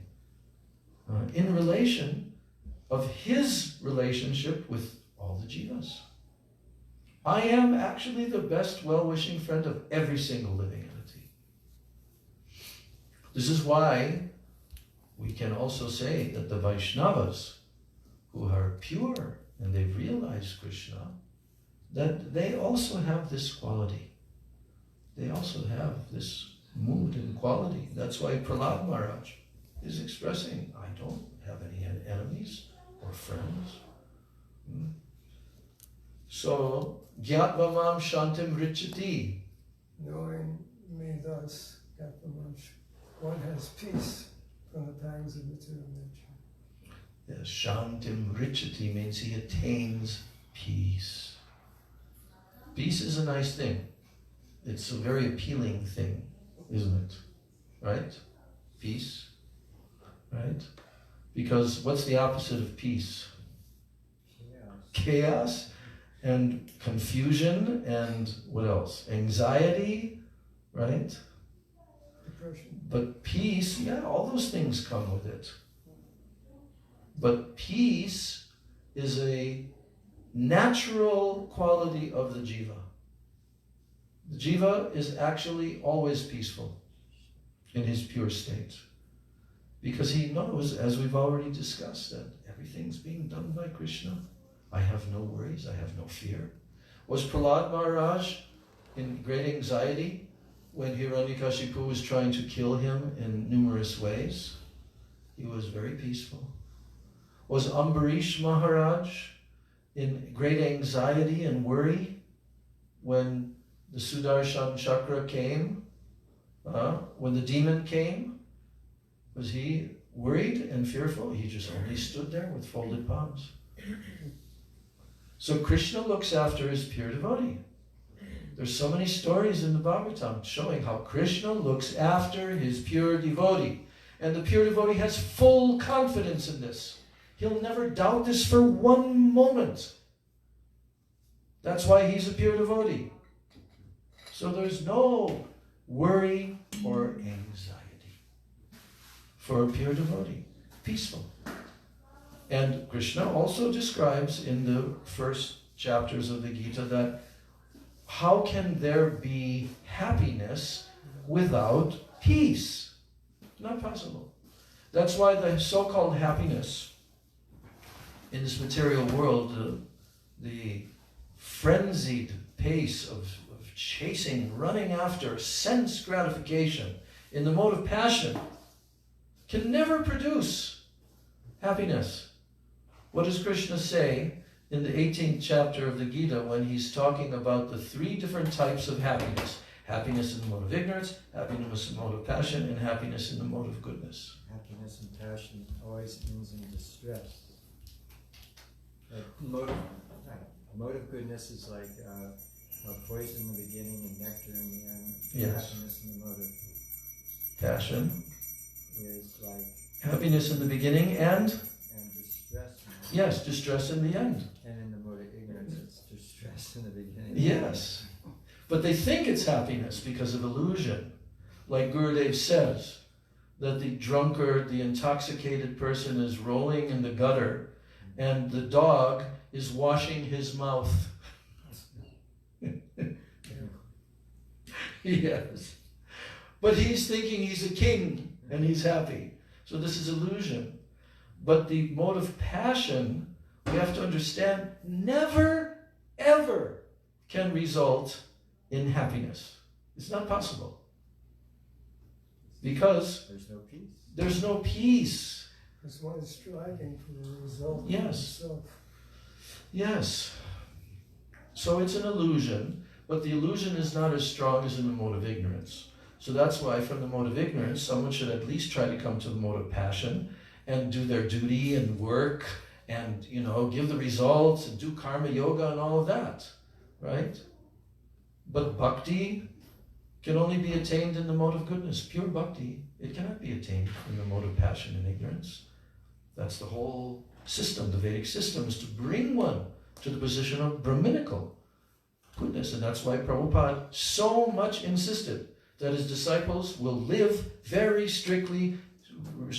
A: in relation of his relationship with all the jivas. I am actually the best well-wishing friend of every single living entity. This is why we can also say that the Vaishnavas, who are pure and they've realized Krishna, that they also have this quality. They also have this mood and quality. That's why Prahlad Maharaj is expressing, I don't have any enemies or friends. So, gyatva mam shantim richati.
C: Knowing me thus, one has peace from the pangs of material nature.
A: Yes, shantim richati means he attains peace. Peace is a nice thing. It's a very appealing thing, isn't it? Right? Peace. Right? Because what's the opposite of peace? Chaos and confusion and what else? Anxiety, right?
C: Depression.
A: But peace, yeah, all those things come with it. But peace is a natural quality of the jiva. The jiva is actually always peaceful in his pure state. Because he knows, as we've already discussed, that everything's being done by Krishna. I have no worries, I have no fear. Was Prahlad Maharaj in great anxiety when Hiranyakashipu was trying to kill him in numerous ways? He was very peaceful. Was Ambarish Maharaj in great anxiety and worry when the Sudarshan Chakra came? When the demon came? Was he worried and fearful? He just only stood there with folded palms. So Krishna looks after his pure devotee. There's so many stories in the Bhagavatam showing how Krishna looks after his pure devotee. And the pure devotee has full confidence in this. He'll never doubt this for one moment. That's why he's a pure devotee. So there's no worry or anxiety for a pure devotee. Peaceful. And Krishna also describes in the first chapters of the Gita that how can there be happiness without peace? Not possible. That's why the so-called happiness in this material world, the frenzied pace of chasing, running after sense gratification in the mode of passion can never produce happiness. What does Krishna say in the 18th chapter of the Gita when he's talking about the three different types of happiness? Happiness in the mode of ignorance, happiness in the mode of passion, and happiness in the mode of goodness.
B: Happiness and passion always ends in distress. A mode of goodness is like poison in the beginning and nectar in the end.
A: Yes.
B: Happiness in the mode of
A: Passion
B: is like
A: happiness in the beginning and
B: distress.
A: yes, distress in the end.
B: And in the mode of ignorance, it's distress in the beginning.
A: Yes. But they think it's happiness because of illusion. Like Gurudev says, that the drunkard, the intoxicated person is rolling in the gutter and the dog is washing his mouth. Yes. But he's thinking he's a king and he's happy. So this is illusion. But the mode of passion, we have to understand, never, ever can result in happiness. It's not possible. Because
B: there's no peace.
A: There's no peace.
C: Because one is striving for a result for
A: Yes.
C: himself.
A: Yes. So it's an illusion, but the illusion is not as strong as in the mode of ignorance. So that's why from the mode of ignorance, someone should at least try to come to the mode of passion and do their duty and work and, give the results and do karma yoga and all of that, right? But bhakti can only be attained in the mode of goodness. Pure bhakti, it cannot be attained in the mode of passion and ignorance. That's the whole system, the Vedic system, is to bring one to the position of Brahminical goodness. And that's why Prabhupada so much insisted that his disciples will live very strictly,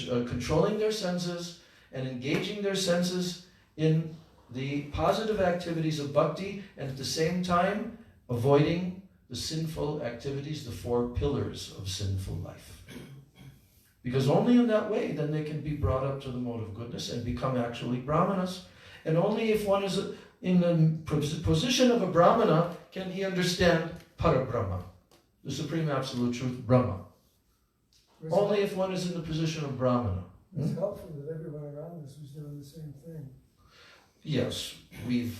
A: controlling their senses and engaging their senses in the positive activities of bhakti, and at the same time avoiding the sinful activities, the 4 pillars of sinful life. Because only in that way then they can be brought up to the mode of goodness and become actually brahmanas. And only if one is in the position of a brahmana can he understand Parabrahma, the Supreme Absolute Truth, Brahma. Only if one is in the position of brahmana.
C: It's helpful that everyone around us was doing the same thing.
A: Yes, we've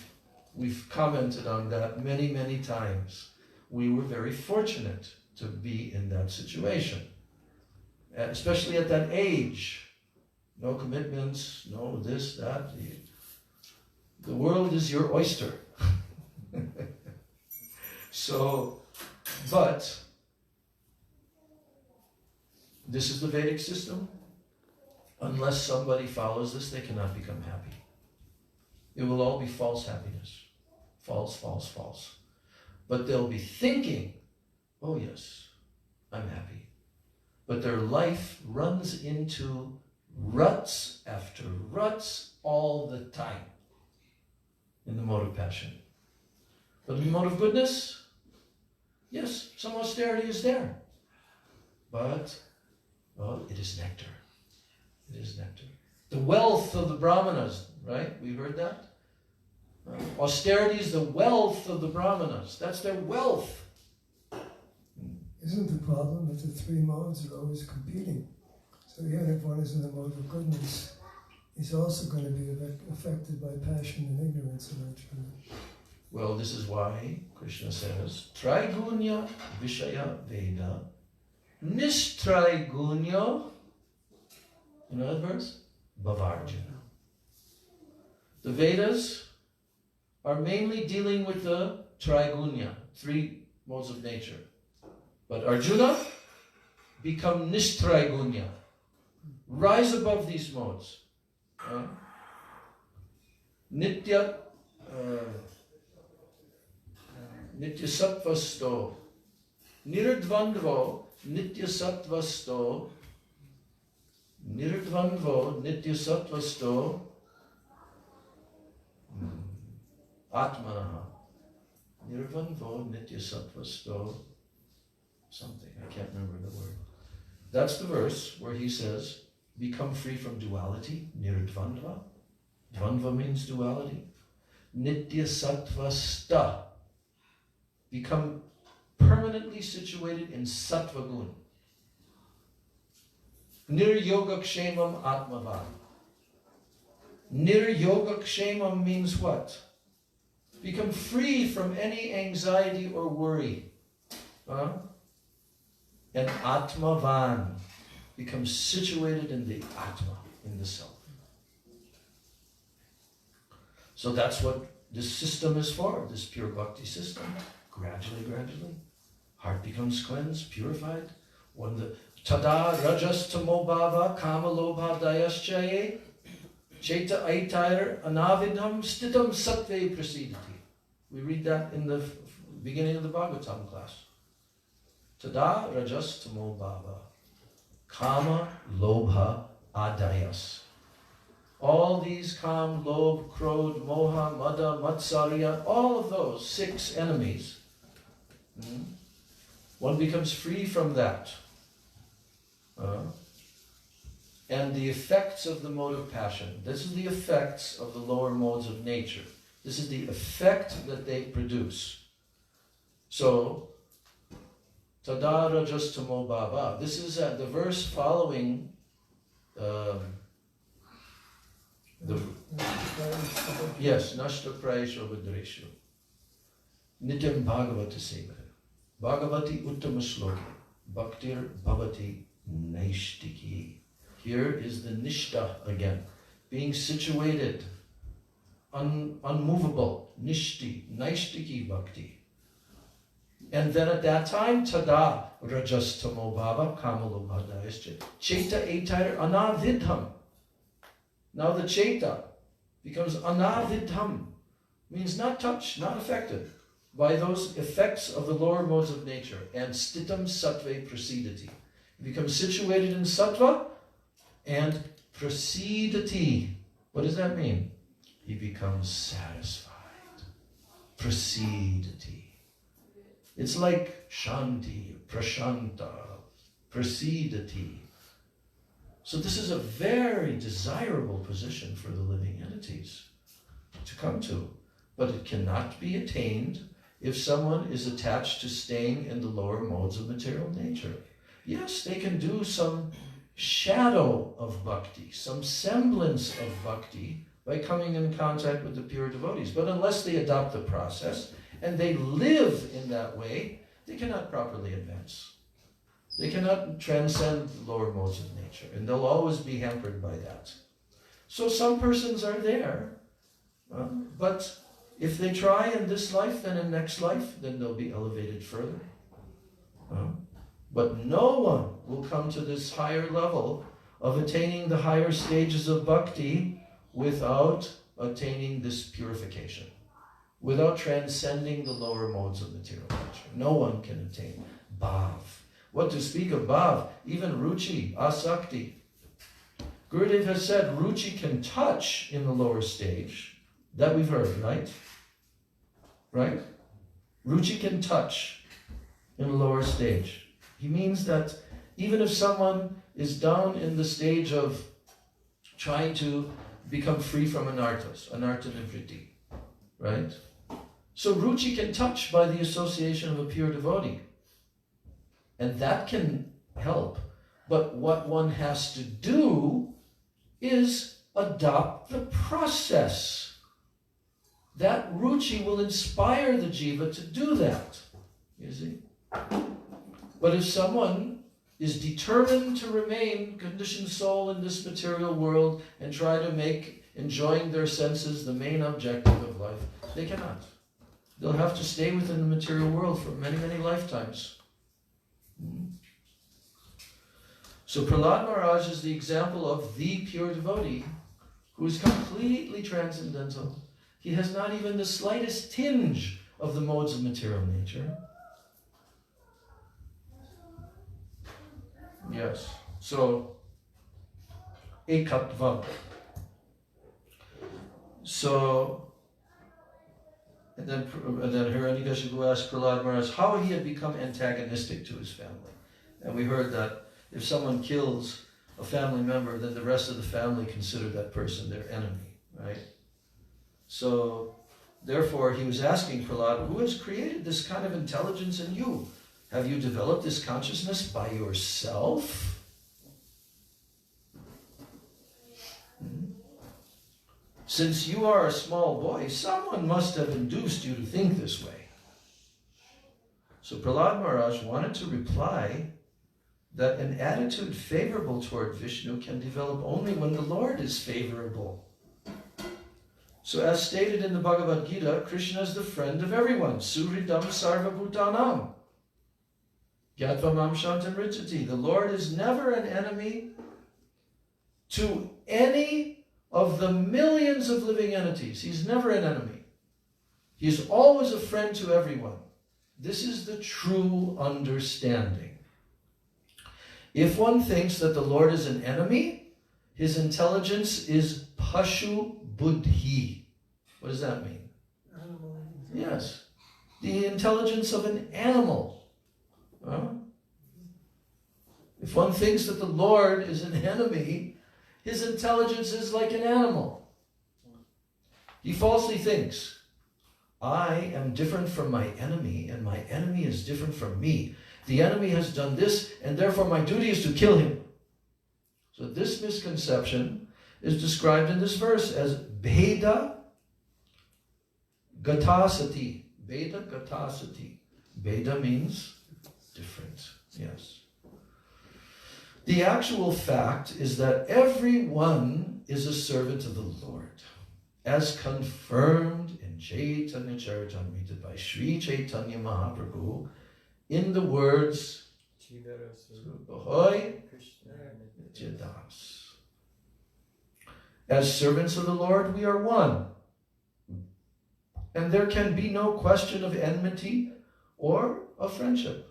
A: commented on that many, many times. We were very fortunate to be in that situation, especially at that age. No commitments, no this, that. The world is your oyster. So, but this is the Vedic system. Unless somebody follows this, they cannot become happy. It will all be false happiness. False, false, false. But they'll be thinking, oh yes, I'm happy. But their life runs into ruts after ruts all the time in the mode of passion. But in the mode of goodness, yes, some austerity is there. But, well, it is nectar. It is nectar. The wealth of the brahmanas, right? We heard that? Austerity is the wealth of the brahmanas. That's their wealth.
C: Isn't the problem that the 3 modes are always competing? So even if one is in the mode of goodness, he's also going to be affected by passion and ignorance eventually.
A: Well, this is why Krishna says, Trigunya Vishaya Veda, Nistrigunya, you know that verse? Bhavarjana. The Vedas are mainly dealing with the Trigunya, 3 modes of nature. But Arjuna, become Nistrigunya. Rise above these modes. Nitya Sattvasto, Nirdvandvo Nitya Sattvasto, Nirdvandvo Nitya Sattvasto, Atmanaha. Nirvanvo Nitya Sattvasto, something, I can't remember the word. That's the verse where he says, become free from duality, Nirdvandva. Dvandva means duality. Nitya Sattvasta, become permanently situated in Sattva Gun. Nir-yoga-kshemam atmavan. Nir-yoga-kshemam means what? Become free from any anxiety or worry. And atmavan, become situated in the atma, in the self. So that's what this system is for, this pure bhakti system. Gradually, heart becomes cleansed, purified. When the tada rajas tamo bhava kama lobha dayaschaye cheta aitair anavidham stitam sattve prasidati. We read that in the beginning of the Bhagavatam class. Tada rajas tamo bhava kama lobha adayas. All these kam, lobh, krodh, moha, mada, matsarya, all of those 6 enemies. One becomes free from that. And the effects of the mode of passion. This is the effects of the lower modes of nature. This is the effect that they produce. So, tada rajas tamo bhava. This is the verse following Yes, Nashta Prayesho Bhadreshu. Nityam Bhagavata Sevara. Bhagavati Uttama Shloki. Bhaktir Bhavati Naishtiki. Here is the Nishta again. Being situated, unmovable, Nishti, Naishtiki Bhakti. And then at that time, Tada Rajastamo Bhava Kamalu Bhadayascha. Cheta Etair Anavidham. Now the Cheta becomes Anavidham. Means not touched, not affected by those effects of the lower modes of nature. And Stitam Sattve Prasidati. It becomes situated in Sattva and Prasidati. What does that mean? He becomes satisfied. Prasidati. It's like Shanti, Prashanta, Prasidati. So this is a very desirable position for the living entities to come to. But it cannot be attained if someone is attached to staying in the lower modes of material nature. Yes, they can do some shadow of bhakti, some semblance of bhakti by coming in contact with the pure devotees. But unless they adopt the process and they live in that way, they cannot properly advance. They cannot transcend the lower modes of nature, and they'll always be hampered by that. So some persons are there, but if they try in this life, then in next life, then they'll be elevated further. But no one will come to this higher level of attaining the higher stages of bhakti without attaining this purification, without transcending the lower modes of material nature. No one can attain bhav. What to speak of bhav? Even ruchi, asakti. Gurudev has said ruchi can touch in the lower stage. That we've heard, right? Right? Ruchi can touch in the lower stage. He means that even if someone is down in the stage of trying to become free from anarthas, anartha nivriti, right? So ruchi can touch by the association of a pure devotee. And that can help. But what one has to do is adopt the process. That ruchi will inspire the jiva to do that. You see? But if someone is determined to remain conditioned soul in this material world and try to make enjoying their senses the main objective of life, they cannot. They'll have to stay within the material world for many, many lifetimes. So Prahlad Maharaj is the example of the pure devotee who is completely transcendental. He has not even the slightest tinge of the modes of material nature. Yes. So, ekatva. So, and then Hiranyakashipu asked Prahlad Maharaj how he had become antagonistic to his family. And we heard that if someone kills a family member, then the rest of the family consider that person their enemy, right? So, therefore, he was asking Prahlad, who has created this kind of intelligence in you? Have you developed this consciousness by yourself? Since you are a small boy, someone must have induced you to think this way. So Prahlad Maharaj wanted to reply that an attitude favorable toward Vishnu can develop only when the Lord is favorable. So as stated in the Bhagavad Gita, Krishna is the friend of everyone. Suhridam sarva bhutanam. Gyatva mam shantam richati. The Lord is never an enemy to any of the millions of living entities. He's never an enemy. He's always a friend to everyone. This is the true understanding. If one thinks that the Lord is an enemy, his intelligence is pashu buddhi. What does that mean?
C: Animal.
A: Yes. The intelligence of an animal. If one thinks that the Lord is an enemy, his intelligence is like an animal. He falsely thinks, I am different from my enemy, and my enemy is different from me. The enemy has done this, and therefore my duty is to kill him. So this misconception is described in this verse as Bheda Gatasati. Bheda Gatasati. Bheda means different, yes. The actual fact is that everyone is a servant of the Lord, as confirmed in Chaitanya Charitamrita by Sri Chaitanya Mahaprabhu in the words Bahoy Nityadas. As servants of the Lord, we are one. And there can be no question of enmity or of friendship.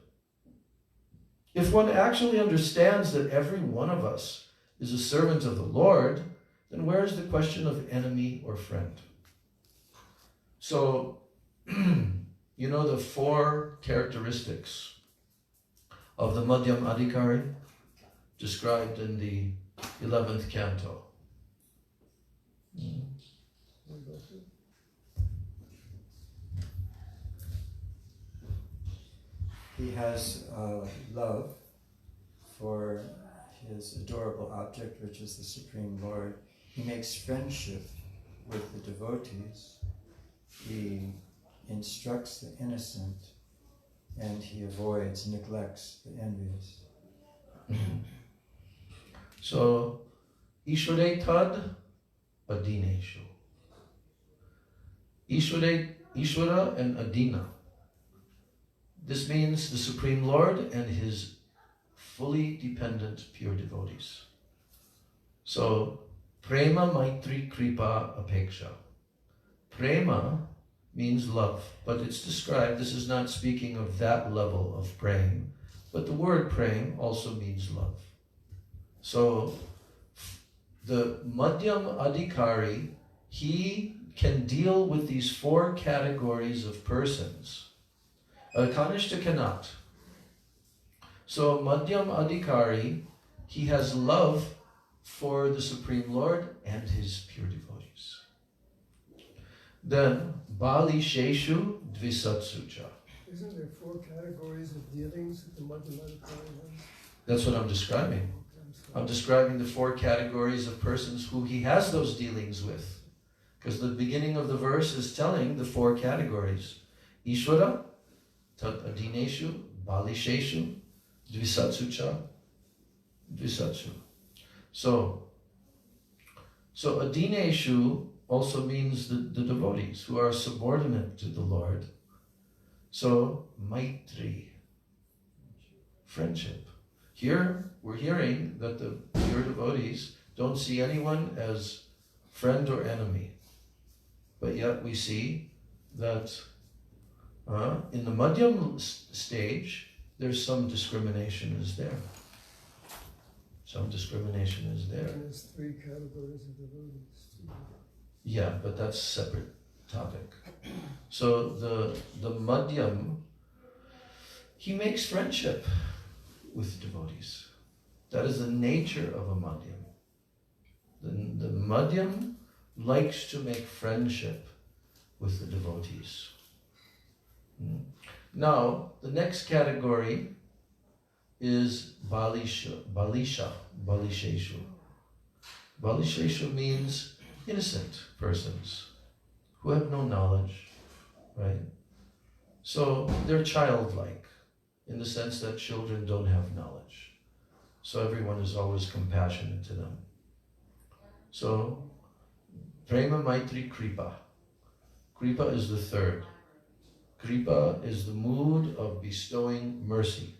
A: If one actually understands that every one of us is a servant of the Lord, then where is the question of enemy or friend? So, you know the 4 characteristics of the Madhyam Adhikari described in the 11th canto.
B: He has love for his adorable object, which is the Supreme Lord. He makes friendship with the devotees. He instructs the innocent, and he neglects the envious.
A: So, Ishware tad adineshu. Ishwara and Adina. This means the Supreme Lord and his fully dependent pure devotees. So, Prema Maitri Kripa Apeksha. Prema means love, but it's described, this is not speaking of that level of praying, but the word praying also means love. So, the Madhyam Adhikari, he can deal with these 4 categories of persons. Kanishta cannot. So Madhyam Adhikari, he has love for the Supreme Lord and his pure devotees. Then Bali Sheshu Dvisatsucha.
C: Isn't there 4 categories of dealings that the Madhyam Adhikari has?
A: That's what I'm describing. I'm describing the 4 categories of persons who he has those dealings with. Because the beginning of the verse is telling the 4 categories. Ishvara, Tat Adineshu, Balisheshu, Dvisatsucha, Dvisatsu. So Adineshu also means the devotees who are subordinate to the Lord. So Maitri, friendship. Here we're hearing that the pure devotees don't see anyone as friend or enemy. But yet we see that in the Madhyam stage, there's some discrimination is there. Some discrimination is there.
C: And there's 3 categories of devotees too.
A: Yeah, but that's a separate topic. So the Madhyam, he makes friendship with devotees. That is the nature of a Madhyam. The Madhyam likes to make friendship with the devotees. Now, the next category is Balisheshu. Balisheshu means innocent persons who have no knowledge, right? So they're childlike in the sense that children don't have knowledge. So everyone is always compassionate to them. So, Prema Maitri Kripa. Kripa is the 3rd. Kripa is the mood of bestowing mercy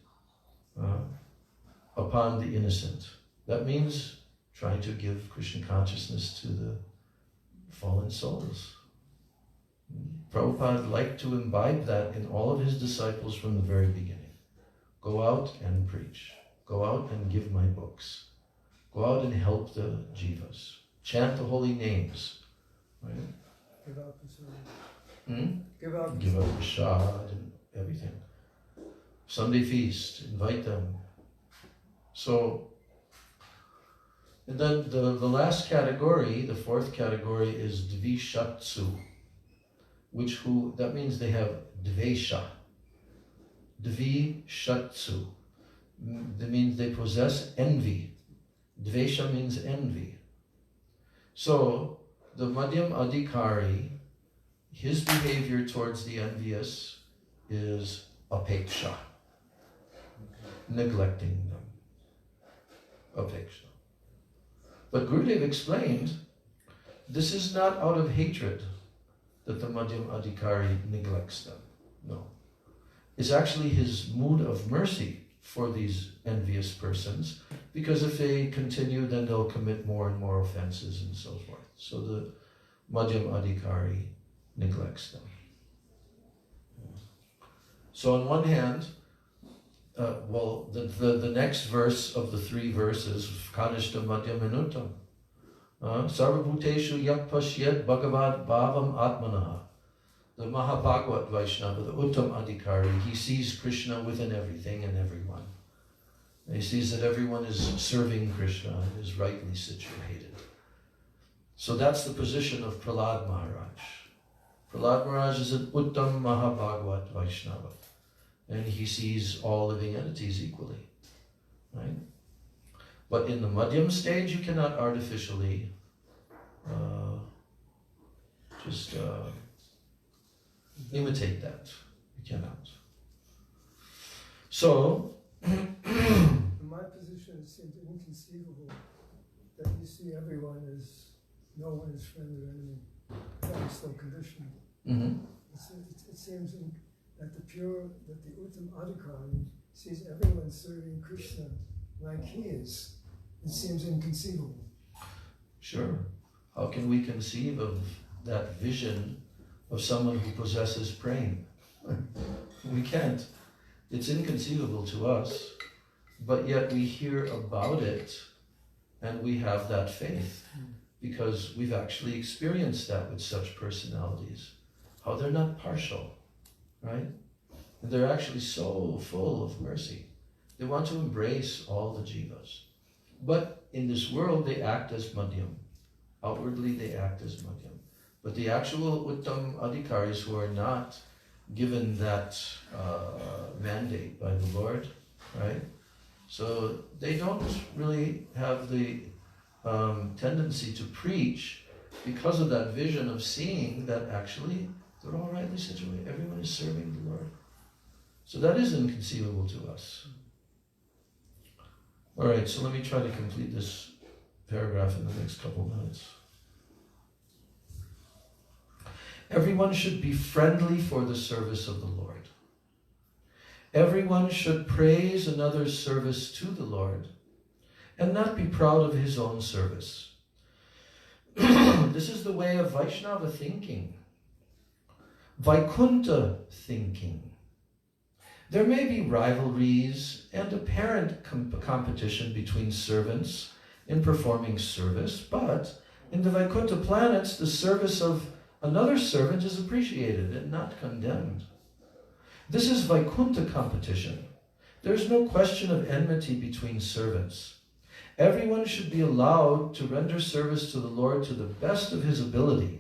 A: upon the innocent. That means trying to give Krishna consciousness to the fallen souls. Prabhupada liked to imbibe that in all of his disciples from the very beginning. Go out and preach. Go out and give my books. Go out and help the jivas. Chant the holy names. Right?
C: Give out the
A: Give out prasad and everything. Sunday feast, invite them. So, and then the last category, the 4th category is Dvishatsu, that means they have Dvesha. Dvishatsu. That means they possess envy. Dvesha means envy. So, the Madhyam Adhikari, his behavior towards the envious is apeksha, neglecting them. Apeksha. But Gurudev explained, this is not out of hatred that the Madhyam Adhikari neglects them. No. It's actually his mood of mercy for these envious persons, because if they continue, then they'll commit more and more offenses and so forth. So the Madhyam Adhikari neglects them. So on one hand, the next verse of the 3 verses, Kanishta Madhyam and Uttam, Sarvabhuteshu yak pashyet bhagavad bhavam atmanaha. The Mahabhagavat Vaishnava, the Uttam Adhikari, he sees Krishna within everything and everyone. He sees that everyone is serving Krishna and is rightly situated. So that's the position of Prahlad Maharaj. Prahlad Maharaj is an Uttam Mahabhagavat Vaishnava, and he sees all living entities equally. Right? But in the Madhyam stage, you cannot artificially imitate that. You cannot. So,
C: in my position, it seems inconceivable that you see everyone as no one is friend or enemy. That is still conditioned. It seems that the Uttam Adhikari sees everyone serving Krishna like he is. It seems inconceivable.
A: Sure. How can we conceive of that vision of someone who possesses prema? We can't. It's inconceivable to us, but yet we hear about it and we have that faith because we've actually experienced that with such personalities. How they're not partial, right? And they're actually so full of mercy. They want to embrace all the jivas. But in this world, they act as madhyam. Outwardly, they act as madhyam. But the actual Uttam Adhikaris who are not given that mandate by the Lord, right? So they don't really have the tendency to preach because of that vision of seeing that actually they're all rightly situated. Everyone is serving the Lord. So that is inconceivable to us. All right, so let me try to complete this paragraph in the next couple of minutes. Everyone should be friendly for the service of the Lord. Everyone should praise another's service to the Lord and not be proud of his own service. This is the way of Vaishnava thinking, Vaikuntha thinking. There may be rivalries and apparent competition between servants in performing service, but in the Vaikuntha planets, the service of another servant is appreciated and not condemned. This is Vaikuntha competition. There is no question of enmity between servants. Everyone should be allowed to render service to the Lord to the best of his ability,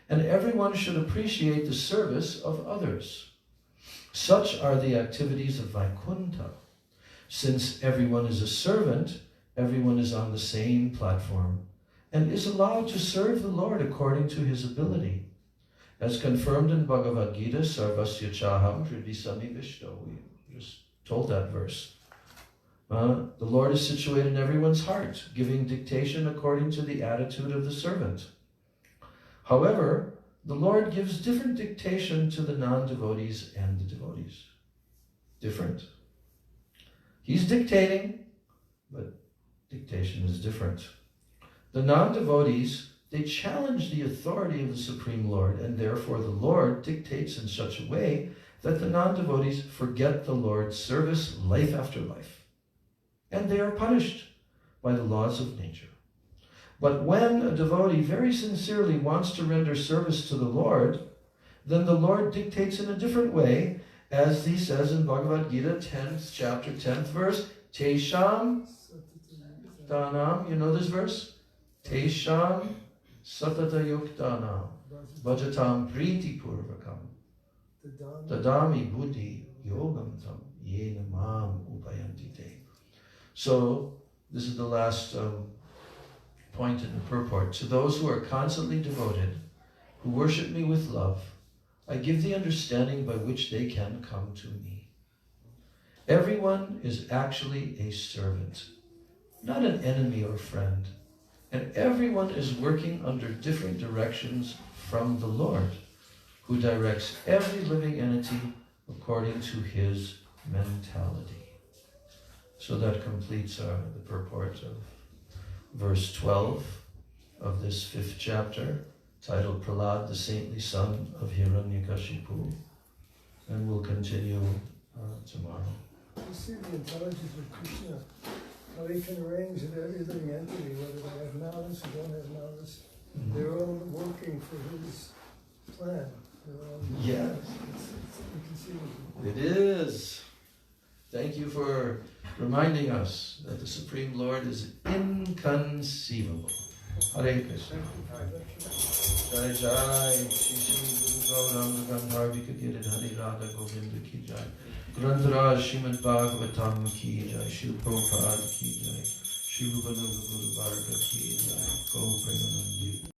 A: and everyone should appreciate the service of others. Such are the activities of Vaikuntha. Since everyone is a servant, everyone is on the same platform and is allowed to serve the Lord according to his ability. As confirmed in Bhagavad Gita, Sarvasya Chaham Hridisami Vishto. We just told that verse. The Lord is situated in everyone's heart, giving dictation according to the attitude of the servant. However, the Lord gives different dictation to the non-devotees and the devotees. Different. He's dictating, but dictation is different. The non-devotees, they challenge the authority of the Supreme Lord, and therefore the Lord dictates in such a way that the non-devotees forget the Lord's service life after life. And they are punished by the laws of nature. But when a devotee very sincerely wants to render service to the Lord, then the Lord dictates in a different way, as he says in Bhagavad Gita, 10th chapter, 10th verse, Tesham Danam, you know this verse? Tesham Satata Yuktanam Bhajatam Priti Purvakam Tadami Buddhi Yogam Tam Yena Mam Upayantite. So, this is the last point in the purport. To those who are constantly devoted, who worship me with love, I give the understanding by which they can come to me. Everyone is actually a servant, not an enemy or friend, and everyone is working under different directions from the Lord, who directs every living entity according to his mentality. So that completes the purport of verse 12 of this 5th chapter, titled Prahlad, the saintly son of Hiranyakashipu, and we'll continue tomorrow.
C: You see the intelligence of Krishna, how he can arrange that every living entity, whether they have malice or don't have malice, they're all working for his plan.
A: Yes.
C: You can see
A: It is. Thank you for reminding us that the Supreme Lord is inconceivable. Hare Krishna. Jai Jai, Shri Shri Guru Gauranga Gandharvika Girid Hari Radha Govinda Ki Jai. Grantaraj Srimad Bhagavatam Ki Jai. Shri Prabhupada Ki Jai. Shri Rupa Nuga Guru Varga Ki Jai. Go Premanandi.